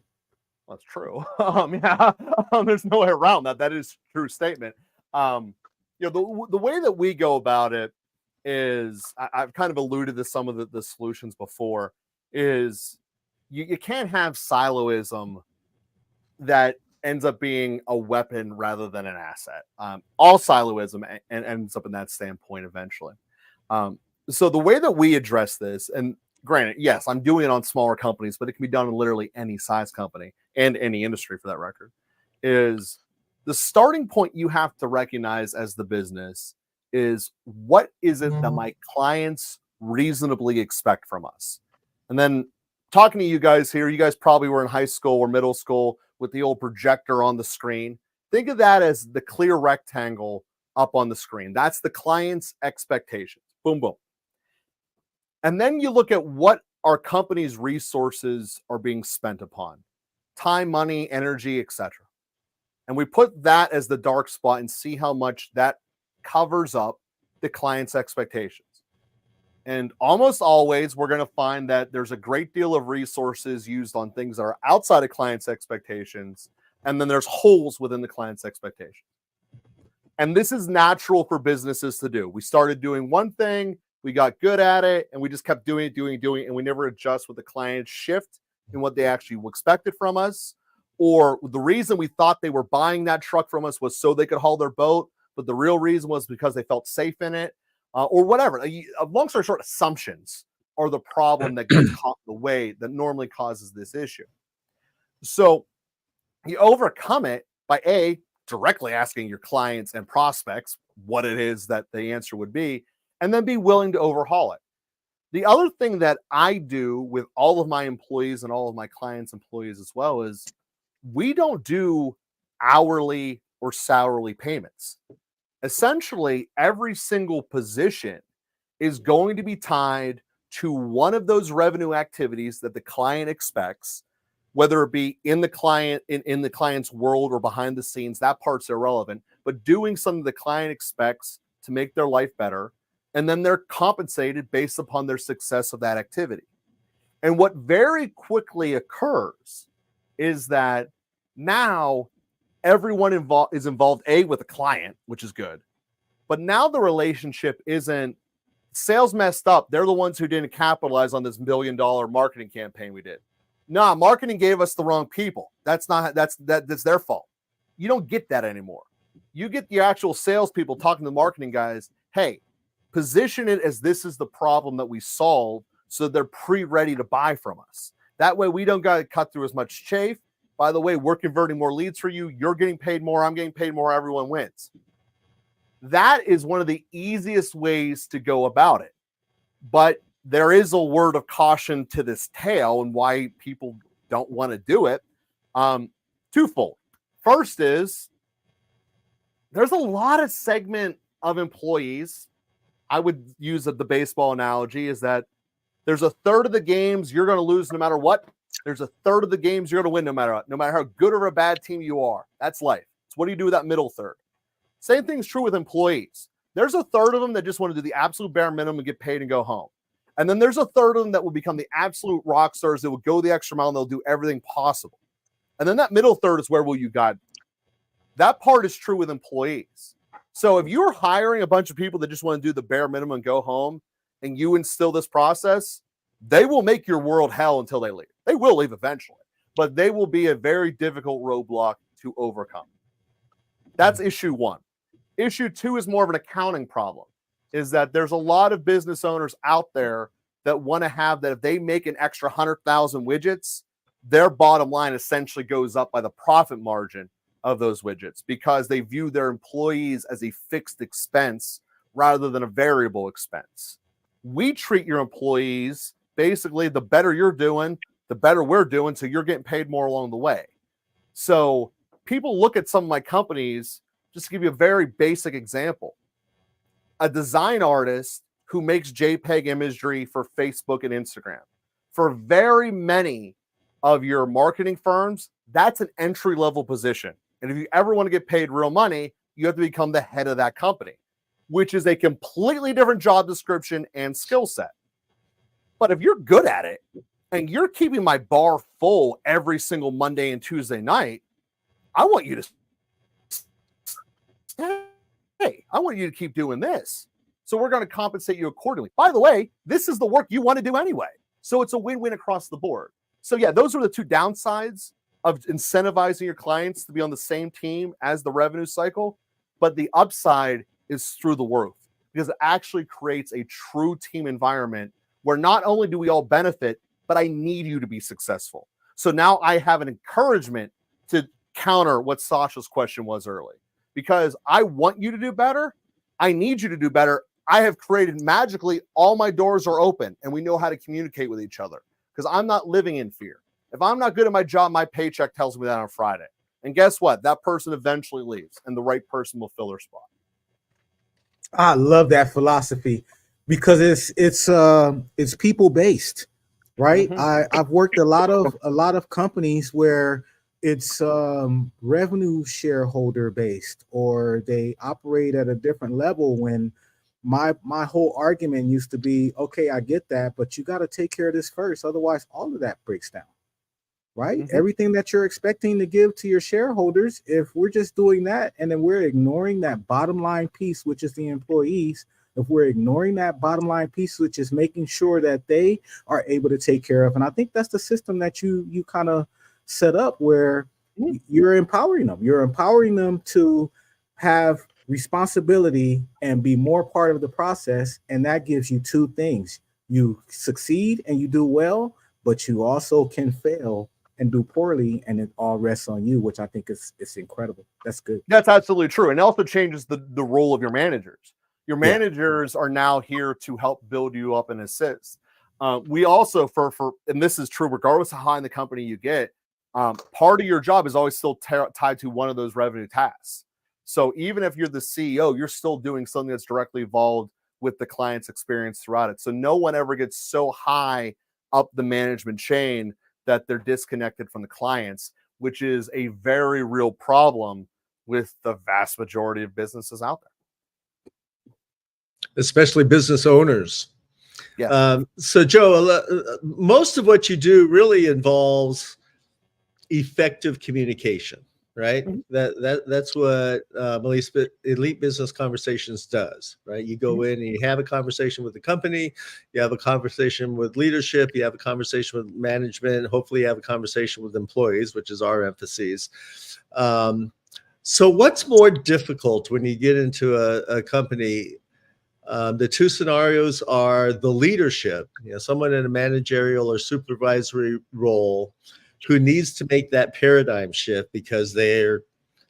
That's true. Yeah, there's no way around that. That is a true statement. The way that we go about it is, I've kind of alluded to some of the solutions before, is you can't have siloism that ends up being a weapon rather than an asset. All siloism ends up in that standpoint eventually. So the way that we address this, and granted, yes, I'm doing it on smaller companies, but it can be done in literally any size company and any industry for that record, is the starting point you have to recognize as the business is, what is it that my clients reasonably expect from us? And then talking to you guys here, you guys probably were in high school or middle school with the old projector on the screen. Think of that as the clear rectangle up on the screen. That's the client's expectations. Boom, boom. And then you look at what our company's resources are being spent upon: time, money, energy, etc. And we put that as the dark spot and see how much that covers up the client's expectations. And almost always, we're going to find that there's a great deal of resources used on things that are outside of client's expectations. And then there's holes within the client's expectations. And this is natural for businesses to do. We started doing one thing, we got good at it, and we just kept doing it, and we never adjust with the client's shift in what they actually expected from us. Or the reason we thought they were buying that truck from us was so they could haul their boat, but the real reason was because they felt safe in it. Or whatever. Long story short, assumptions are the problem that gets caught in the way that normally causes this issue. So you overcome it by directly asking your clients and prospects what it is that the answer would be, and then be willing to overhaul it. The other thing that I do with all of my employees and all of my clients' employees as well is, we don't do hourly or salary payments. Essentially, every single position is going to be tied to one of those revenue activities that the client expects, whether it be in the client's world or behind the scenes. That part's irrelevant, but doing something the client expects to make their life better, and then they're compensated based upon their success of that activity. And what very quickly occurs is that now everyone is involved, with the client, which is good. But now the relationship isn't, sales messed up, they're the ones who didn't capitalize on this $1 million marketing campaign we did. Nah, marketing gave us the wrong people. That's their fault. You don't get that anymore. You get the actual salespeople talking to the marketing guys. Hey, position it as this is the problem that we solve, so they're pre-ready to buy from us. That way we don't got to cut through as much chafe. By the way, we're converting more leads for you. You're getting paid more. I'm getting paid more. Everyone wins. That is one of the easiest ways to go about it. But there is a word of caution to this tale and why people don't want to do it. Twofold. First is, there's a lot of segment of employees. I would use the baseball analogy, is that there's a third of the games you're going to lose no matter what. There's a third of the games you're going to win no matter what, no matter how good or a bad team you are. That's life. So what do you do with that middle third? Same thing's true with employees. There's a third of them that just want to do the absolute bare minimum and get paid and go home. And then there's a third of them that will become the absolute rock stars that will go the extra mile and they'll do everything possible. And then that middle third is where will you guide? That part is true with employees. So if you're hiring a bunch of people that just want to do the bare minimum and go home, and you instill this process, they will make your world hell until they leave. They will leave eventually, but they will be a very difficult roadblock to overcome. That's issue one. Issue two is more of an accounting problem, is that there's a lot of business owners out there that want to have that if they make an extra 100,000 widgets, their bottom line essentially goes up by the profit margin of those widgets, because they view their employees as a fixed expense rather than a variable expense. We treat your employees, basically, the better you're doing, the better we're doing, so you're getting paid more along the way. So people look at some of my companies, just to give you a very basic example. A design artist who makes JPEG imagery for Facebook and Instagram. For very many of your marketing firms, that's an entry-level position. And if you ever want to get paid real money, you have to become the head of that company, which is a completely different job description and skill set. But if you're good at it and you're keeping my bar full every single Monday and Tuesday night, I want you to stay. I want you to keep doing this. So we're going to compensate you accordingly. By the way, this is the work you want to do anyway. So it's a win-win across the board. So yeah, those are the two downsides of incentivizing your clients to be on the same team as the revenue cycle. But the upside is through the roof, because it actually creates a true team environment where not only do we all benefit, but I need you to be successful. So now I have an encouragement to counter what Sasha's question was early, because I want you to do better. I need you to do better. I have created magically all my doors are open and we know how to communicate with each other, because I'm not living in fear. If I'm not good at my job, my paycheck tells me that on Friday. And guess what? That person eventually leaves and the right person will fill their spot. I love that philosophy because it's people based, right? I've worked a lot of companies where it's revenue shareholder based, or they operate at a different level. When my whole argument used to be, okay, I get that, but you got to take care of this first, otherwise all of that breaks down. Right? Everything that you're expecting to give to your shareholders, if we're just doing that and then we're ignoring that bottom line piece, which is the employees, if we're ignoring that bottom line piece, which is making sure that they are able to take care of. And I think that's the system that you kind of set up, where you're empowering them. You're empowering them to have responsibility and be more part of the process. And that gives you two things. You succeed and you do well, but you also can fail and do poorly, and it all rests on you, which I think is incredible. That's good. That's absolutely true. And it also changes the role of your managers. Your managers are now here to help build you up and assist. We also, and this is true regardless of how high in the company you get, part of your job is always still tied to one of those revenue tasks. So even if you're the CEO, you're still doing something that's directly involved with the client's experience throughout it. So no one ever gets so high up the management chain that they're disconnected from the clients, which is a very real problem with the vast majority of businesses out there. Especially business owners. Yeah. So Joe, most of what you do really involves effective communication, right? That's what Elite Business Conversations does, right? You go in and you have a conversation with the company, you have a conversation with leadership, you have a conversation with management, hopefully you have a conversation with employees, which is our emphasis. So what's more difficult when you get into a company? The two scenarios are the leadership, someone in a managerial or supervisory role who needs to make that paradigm shift because they're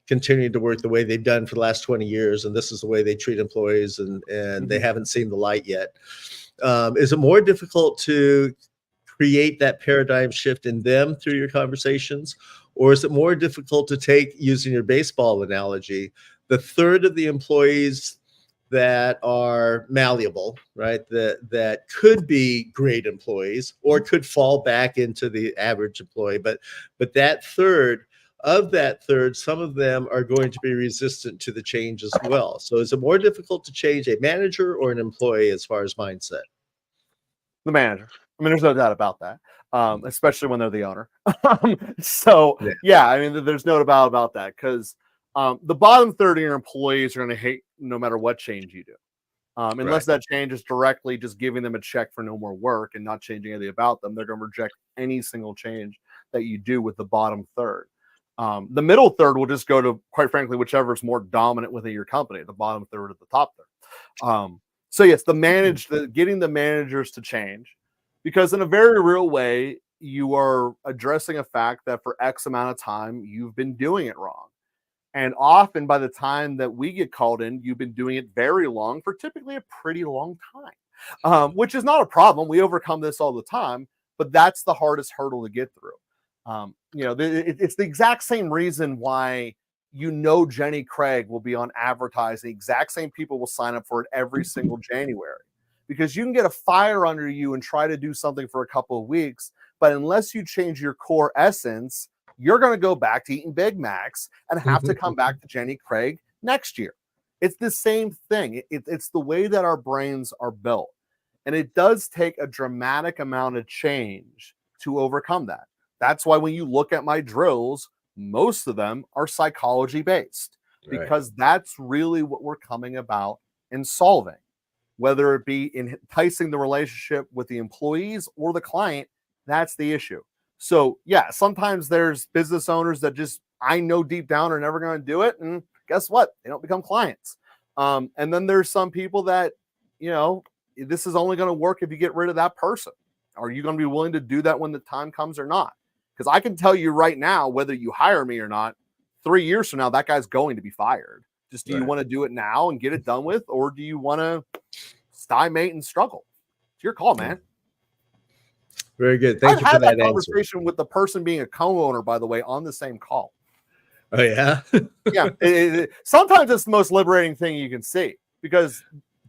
continuing to work the way they've done for the last 20 years. And this is the way they treat employees, and they haven't seen the light yet. Is it more difficult to create that paradigm shift in them through your conversations? Or is it more difficult to take, using your baseball analogy, the third of the employees that are malleable, right? That could be great employees or could fall back into the average employee. But that third, some of them are going to be resistant to the change as well. So is it more difficult to change a manager or an employee as far as mindset? The manager. I mean, there's no doubt about that, especially when they're the owner. So yeah, I mean, there's no doubt about that, because the bottom third of your employees are going to hate no matter what change you do. Unless that change is directly just giving them a check for no more work and not changing anything about them, they're going to reject any single change that you do with the bottom third. The middle third will just go to, quite frankly, whichever is more dominant within your company, the bottom third or the top third. So yes, getting the managers to change, because in a very real way, you are addressing a fact that for X amount of time, you've been doing it wrong. And often by the time that we get called in, you've been doing it very long, for typically a pretty long time, which is not a problem. We overcome this all the time, but that's the hardest hurdle to get through. It's the exact same reason why Jenny Craig will be on advertising. The exact same people will sign up for it every single January, because you can get a fire under you and try to do something for a couple of weeks, but unless you change your core essence, you're going to go back to eating Big Macs and have to come back to Jenny Craig next year. It's the same thing. It's the way that our brains are built. And it does take a dramatic amount of change to overcome that. That's why when you look at my drills, most of them are psychology based, because that's really what we're coming about in solving, whether it be enticing the relationship with the employees or the client. That's the issue. So yeah, sometimes there's business owners that just, I know deep down are never going to do it. And guess what? They don't become clients. And then there's some people that, you know, this is only going to work if you get rid of that person. Are you going to be willing to do that when the time comes or not? Because I can tell you right now, whether you hire me or not, 3 years from now, that guy's going to be fired. Just do you want to do it now and get it done with, or do you want to stymate and struggle? It's your call, man. Very good. Thank you for that conversation with the person being a co-owner, by the way, on the same call. Oh yeah. Yeah. Sometimes it's the most liberating thing you can see, because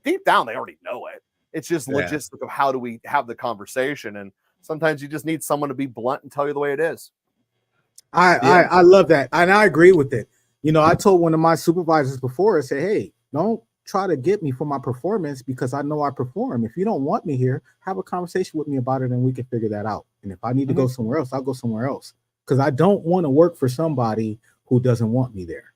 deep down they already know it. It's just logistic of how do we have the conversation, and sometimes you just need someone to be blunt and tell you the way it is. I love that, and I agree with it. You know, I told one of my supervisors before, I said, hey, don't try to get me for my performance, because I know I perform. If you don't want me here, have a conversation with me about it and we can figure that out. And if I need to go somewhere else, I'll go somewhere else, because I don't want to work for somebody who doesn't want me there.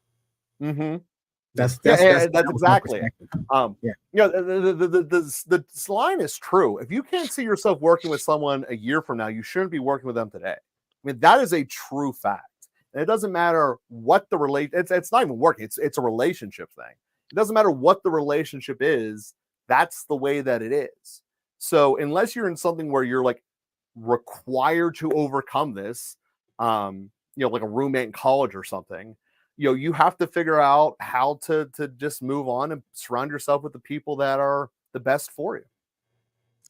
That's exactly it. You know, the line is true. If you can't see yourself working with someone a year from now, you shouldn't be working with them today. I mean, that is a true fact. And it doesn't matter what the it's not even working. It's a relationship thing. It doesn't matter what the relationship is. That's the way that it is. So unless you're in something where you're like required to overcome this, you know, like a roommate in college or something, you know, you have to figure out how to just move on and surround yourself with the people that are the best for you.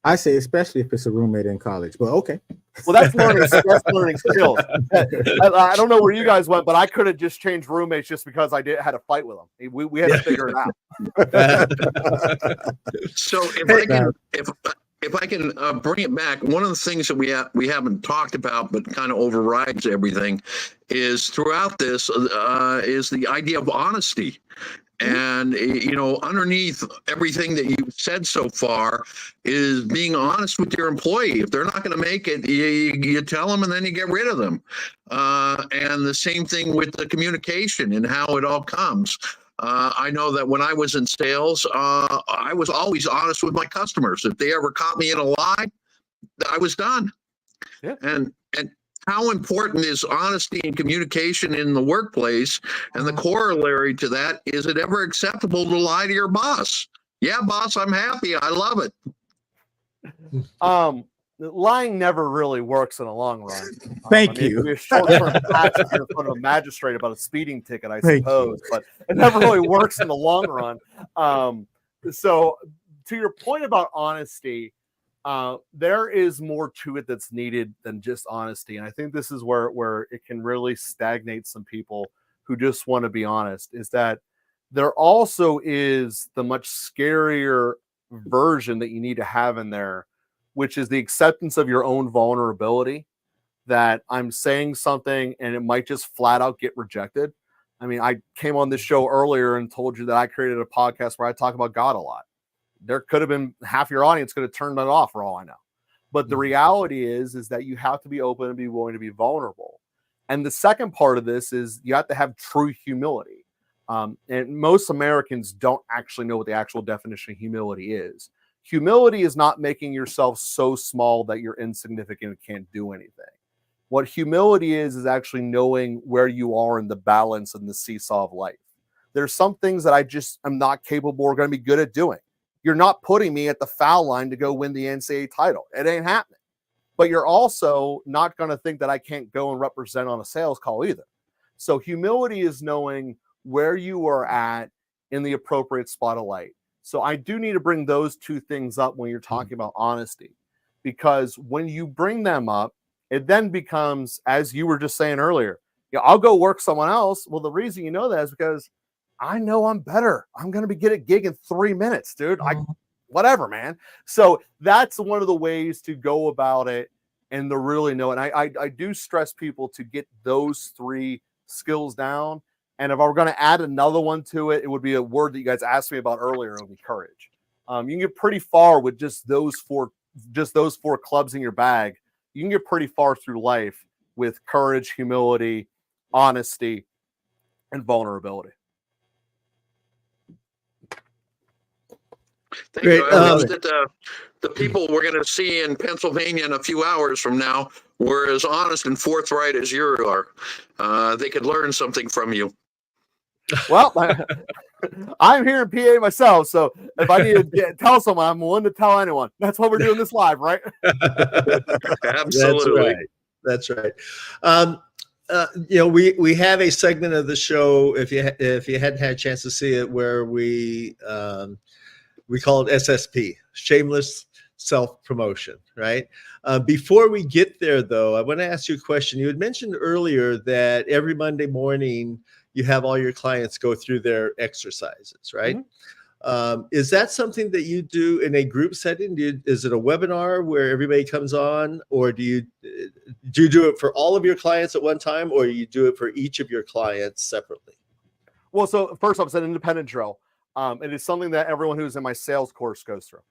I say, especially if it's a roommate in college, but okay. Well, that's learning skills. I don't know where you guys went, but I could have just changed roommates just because I had a fight with them. We had to figure it out. So if I can bring it back, one of the things that we haven't talked about but kind of overrides everything is throughout this is the idea of honesty. And, you know, underneath everything that you've said so far is being honest with your employee. If they're not going to make it, you tell them and then you get rid of them. And the same thing with the communication and how it all comes. I know that when I was in sales, I was always honest with my customers. If they ever caught me in a lie, I was done. Yeah. And how important is honesty and communication in the workplace? And the corollary to that, is it ever acceptable to lie to your boss? Yeah, boss, I'm happy. I love it. Lying never really works in the long run. Thank you. Be a short-term patch in front of a magistrate about a speeding ticket, I suppose, but it never really works in the long run. So to your point about honesty, there is more to it that's needed than just honesty. And I think this is where it can really stagnate some people who just want to be honest, is that there also is the much scarier version that you need to have in there, which is the acceptance of your own vulnerability, that I'm saying something and it might just flat out get rejected. I mean, I came on this show earlier and told you that I created a podcast where I talk about God a lot. There could have been half your audience could have turned that off for all I know. But the reality is that you have to be open and be willing to be vulnerable. And the second part of this is you have to have true humility. And most Americans don't actually know what the actual definition of humility is. Humility is not making yourself so small that you're insignificant and can't do anything. What humility is actually knowing where you are in the balance and the seesaw of life. There's some things that I just am not capable or going to be good at doing. You're not putting me at the foul line to go win the NCAA title. It ain't happening. But you're also not going to think that I can't go and represent on a sales call either. So humility is knowing where you are at in the appropriate spot of light. So I do need to bring those two things up when you're talking about honesty, because when you bring them up, it then becomes, as you were just saying earlier, I'll go work someone else. Well, the reason you know that is because I know I'm better. I'm going to be get a gig in 3 minutes, dude. Whatever, man. So that's one of the ways to go about it and to really know. And I do stress people to get those 3 skills down. And if I were going to add another one to it, it would be a word that you guys asked me about earlier. It would be courage. You can get pretty far with just those four clubs in your bag you can get pretty far through life with courage, humility, honesty, and vulnerability. Thank Great. you. I wish that the people we're going to see in Pennsylvania in a few hours from now were as honest and forthright as you are. They could learn something from you. Well, I'm here in PA myself, so if I need to tell someone, I'm willing to tell anyone. That's why we're doing this live, right? Absolutely. That's right. We have a segment of the show, if you hadn't had a chance to see it, where we call it SSP, shameless self-promotion, right? Before we get there, though, I want to ask you a question. You had mentioned earlier that every Monday morning you have all your clients go through their exercises, right? Mm-hmm. Is that something that you do in a group setting? Is it a webinar where everybody comes on, or do you do it for all of your clients at one time, or you do it for each of your clients separately? Well, so first off, it's an independent drill. It is something that everyone who's in my sales course goes through.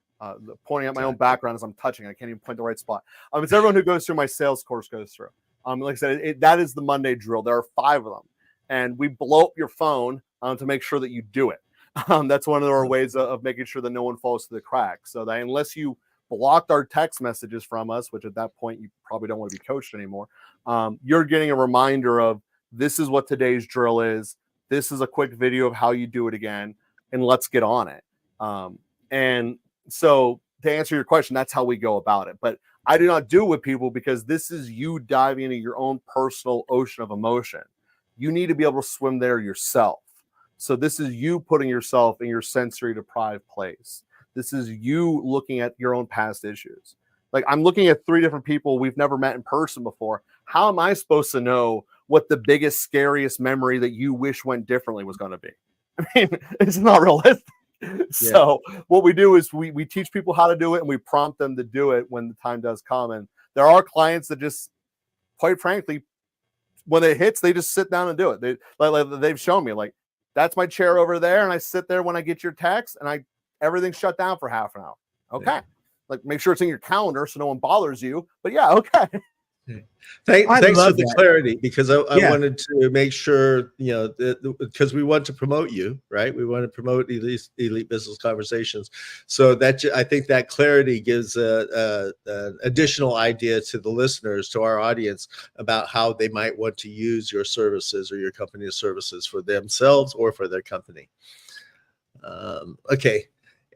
Pointing out my own background as I'm touching, I can't even point the right spot. It's everyone who goes through my sales course goes through. Like I said, that is the Monday drill. There are 5 of them, and we blow up your phone to make sure that you do it. That's one of our ways of making sure that no one falls through the cracks. So that unless you blocked our text messages from us, which at that point you probably don't want to be coached anymore, you're getting a reminder of this is what today's drill is. This is a quick video of how you do it again, and let's get on it. And so to answer your question, that's how we go about it. But I do not do it with people because this is you diving into your own personal ocean of emotion. You need to be able to swim there yourself. So this is you putting yourself in your sensory deprived place. This is you looking at your own past issues. Like, I'm looking at 3 different people we've never met in person before. How am I supposed to know what the biggest, scariest memory that you wish went differently was going to be? I mean, it's not realistic. Yeah. So what we do is we teach people how to do it, and we prompt them to do it when the time does come. And there are clients that just, quite frankly, when it hits, they just sit down and do it. They've shown me, like, that's my chair over there, and I sit there when I get your text, and everything's shut down for half an hour. Okay. Yeah. Like, make sure it's in your calendar so no one bothers you. But yeah, okay. Thanks for the clarity, because I wanted to make sure, because we want to promote you, right? We want to promote Elite Business Conversations. So I think that clarity gives an additional idea to the listeners, to our audience, about how they might want to use your services or your company's services for themselves or for their company. Okay.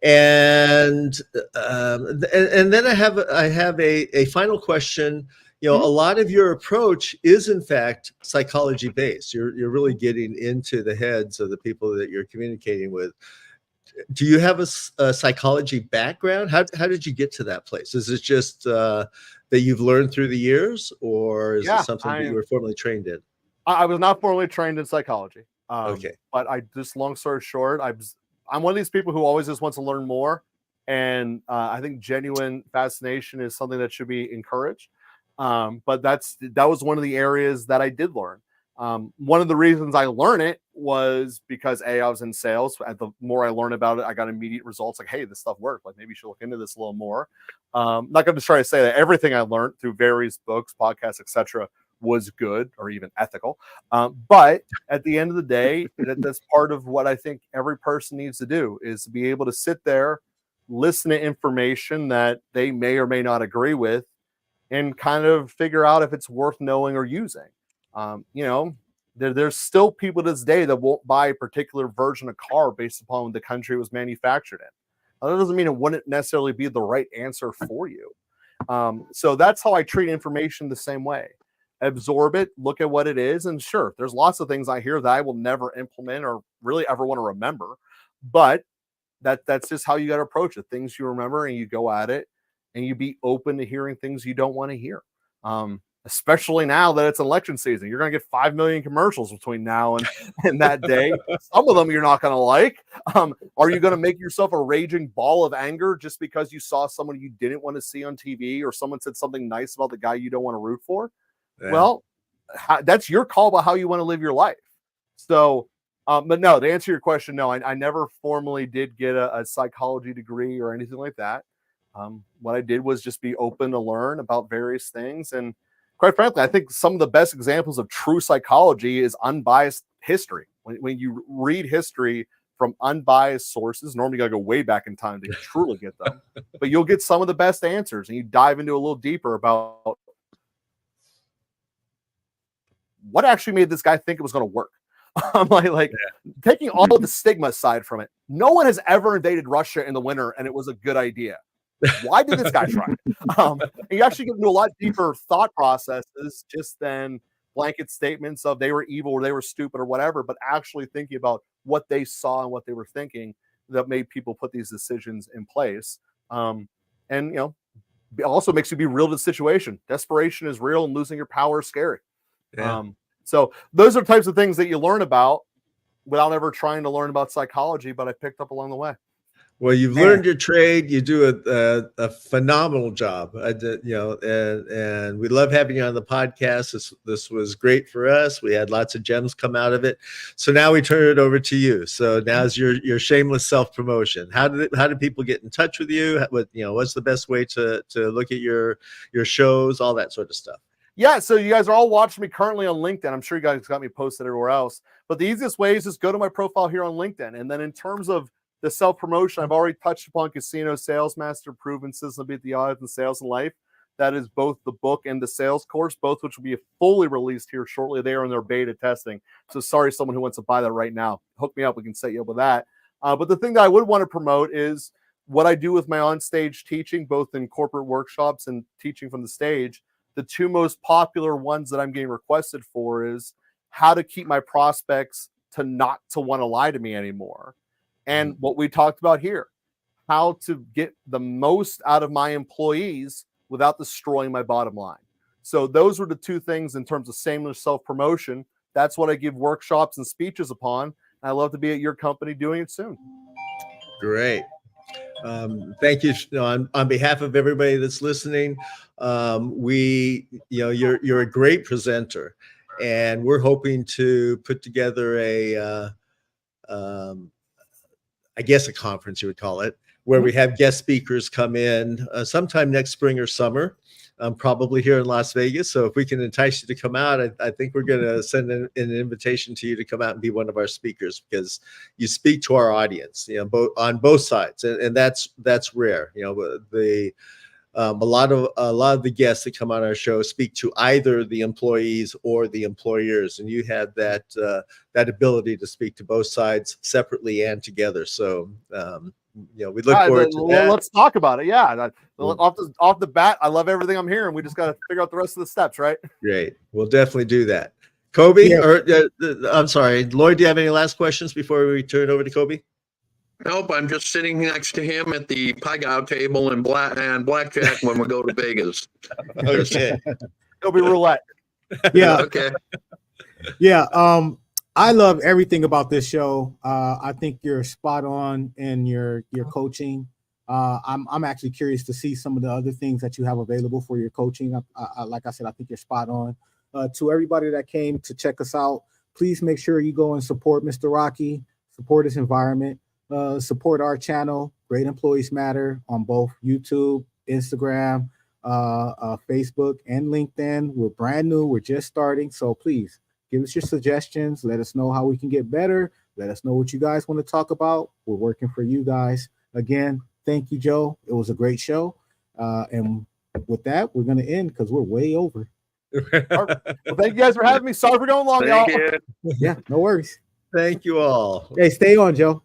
And then I have a final question. A lot of your approach is, in fact, psychology based. You're really getting into the heads of the people that you're communicating with. Do you have a psychology background? How did you get to that place? Is it just that you've learned through the years, or is it something that you were formally trained in? I was not formally trained in psychology. Okay. But long story short, I'm one of these people who always just wants to learn more. And I think genuine fascination is something that should be encouraged. But that was one of the areas that I did learn. One of the reasons I learned it was because I was in sales. The more I learned about it, I got immediate results. Like, hey, this stuff worked. Like, maybe you should look into this a little more. Not going to try to say that everything I learned through various books, podcasts, etc., was good or even ethical. But at the end of the day, that's part of what I think every person needs to do, is to be able to sit there, listen to information that they may or may not agree with, and kind of figure out if it's worth knowing or using. There's still people to this day that won't buy a particular version of car based upon the country it was manufactured in. That doesn't mean it wouldn't necessarily be the right answer for you. So that's how I treat information the same way. Absorb it, look at what it is, and sure, there's lots of things I hear that I will never implement or really ever want to remember. But that's just how you got to approach it. Things you remember, and you go at it, and you be open to hearing things you don't want to hear. Especially now that it's election season. You're going to get 5 million commercials between now and that day. Some of them you're not going to like. Are you going to make yourself a raging ball of anger just because you saw someone you didn't want to see on TV, or someone said something nice about the guy you don't want to root for? Yeah. Well, that's your call about how you want to live your life. So, but no, to answer your question, no, I never formally did get a psychology degree or anything like that. What I did was just be open to learn about various things. And quite frankly, I think some of the best examples of true psychology is unbiased history. When you read history from unbiased sources, normally you got to go way back in time to truly get them, but you'll get some of the best answers, and you dive into a little deeper about what actually made this guy think it was going to work. Taking all of the stigma aside from it, no one has ever invaded Russia in the winter and it was a good idea. Why did this guy try it? You actually get into a lot deeper thought processes just than blanket statements of they were evil or they were stupid or whatever, but actually thinking about what they saw and what they were thinking that made people put these decisions in place. And, it also makes you be real to the situation. Desperation is real and losing your power is scary. Yeah. So those are types of things that you learn about without ever trying to learn about psychology, but I picked up along the way. Well, you've learned your trade. You do a phenomenal job, and we love having you on the podcast. This was great for us. We had lots of gems come out of it. So now we turn it over to you. So now's your shameless self-promotion. How do people get in touch with you? What's the best way to look at your shows, all that sort of stuff? Yeah, so you guys are all watching me currently on LinkedIn. I'm sure you guys got me posted everywhere else. But the easiest way is just go to my profile here on LinkedIn. And then in terms of the self-promotion, I've already touched upon Casino Sales Master, Proven System to Beat the Odds in Sales and Life. That is both the book and the sales course, both which will be fully released here shortly. They are in their beta testing. So sorry, someone who wants to buy that right now. Hook me up. We can set you up with that. But the thing that I would want to promote is what I do with my on-stage teaching, both in corporate workshops and teaching from the stage. The two most popular ones that I'm getting requested for is how to keep my prospects to not to want to lie to me anymore. And what we talked about here, how to get the most out of my employees without destroying my bottom line. So those were the two things in terms of shameless self-promotion. That's what I give workshops and speeches upon. I love to be at your company doing it soon. Great. Thank you on behalf of everybody that's listening. You're a great presenter, and we're hoping to put together a conference, you would call it, where we have guest speakers come in sometime next spring or summer, probably here in Las Vegas. So if we can entice you to come out, I think we're going to send an invitation to you to come out and be one of our speakers, because you speak to our audience, on both sides, and that's rare. A lot of the guests that come on our show speak to either the employees or the employers, and you have that ability to speak to both sides separately and together. So we look forward to that. Let's talk about it. Yeah, off the bat, I love everything I'm hearing. We just got to figure out the rest of the steps, right? Great, we'll definitely do that. Kobe, I'm sorry, Lloyd. Do you have any last questions before we turn it over to Kobe? Nope, I'm just sitting next to him at the pie-gow table and blackjack when we go to Vegas. Okay. It'll be roulette. Yeah. Okay. Yeah. I love everything about this show. I think you're spot on in your coaching. I'm actually curious to see some of the other things that you have available for your coaching. Like I said, I think you're spot on. To everybody that came to check us out, please make sure you go and support Mr. Rockey, support his environment. Support our channel, Great Employees Matter, on both YouTube, Instagram, Facebook, and LinkedIn. We're brand new. We're just starting. So please give us your suggestions. Let us know how we can get better. Let us know what you guys want to talk about. We're working for you guys. Again, thank you, Joe. It was a great show. And with that, we're going to end because we're way over. Well, thank you guys for having me. Sorry for going long, y'all. Thank you. Yeah, no worries. Thank you all. Hey, stay on, Joe.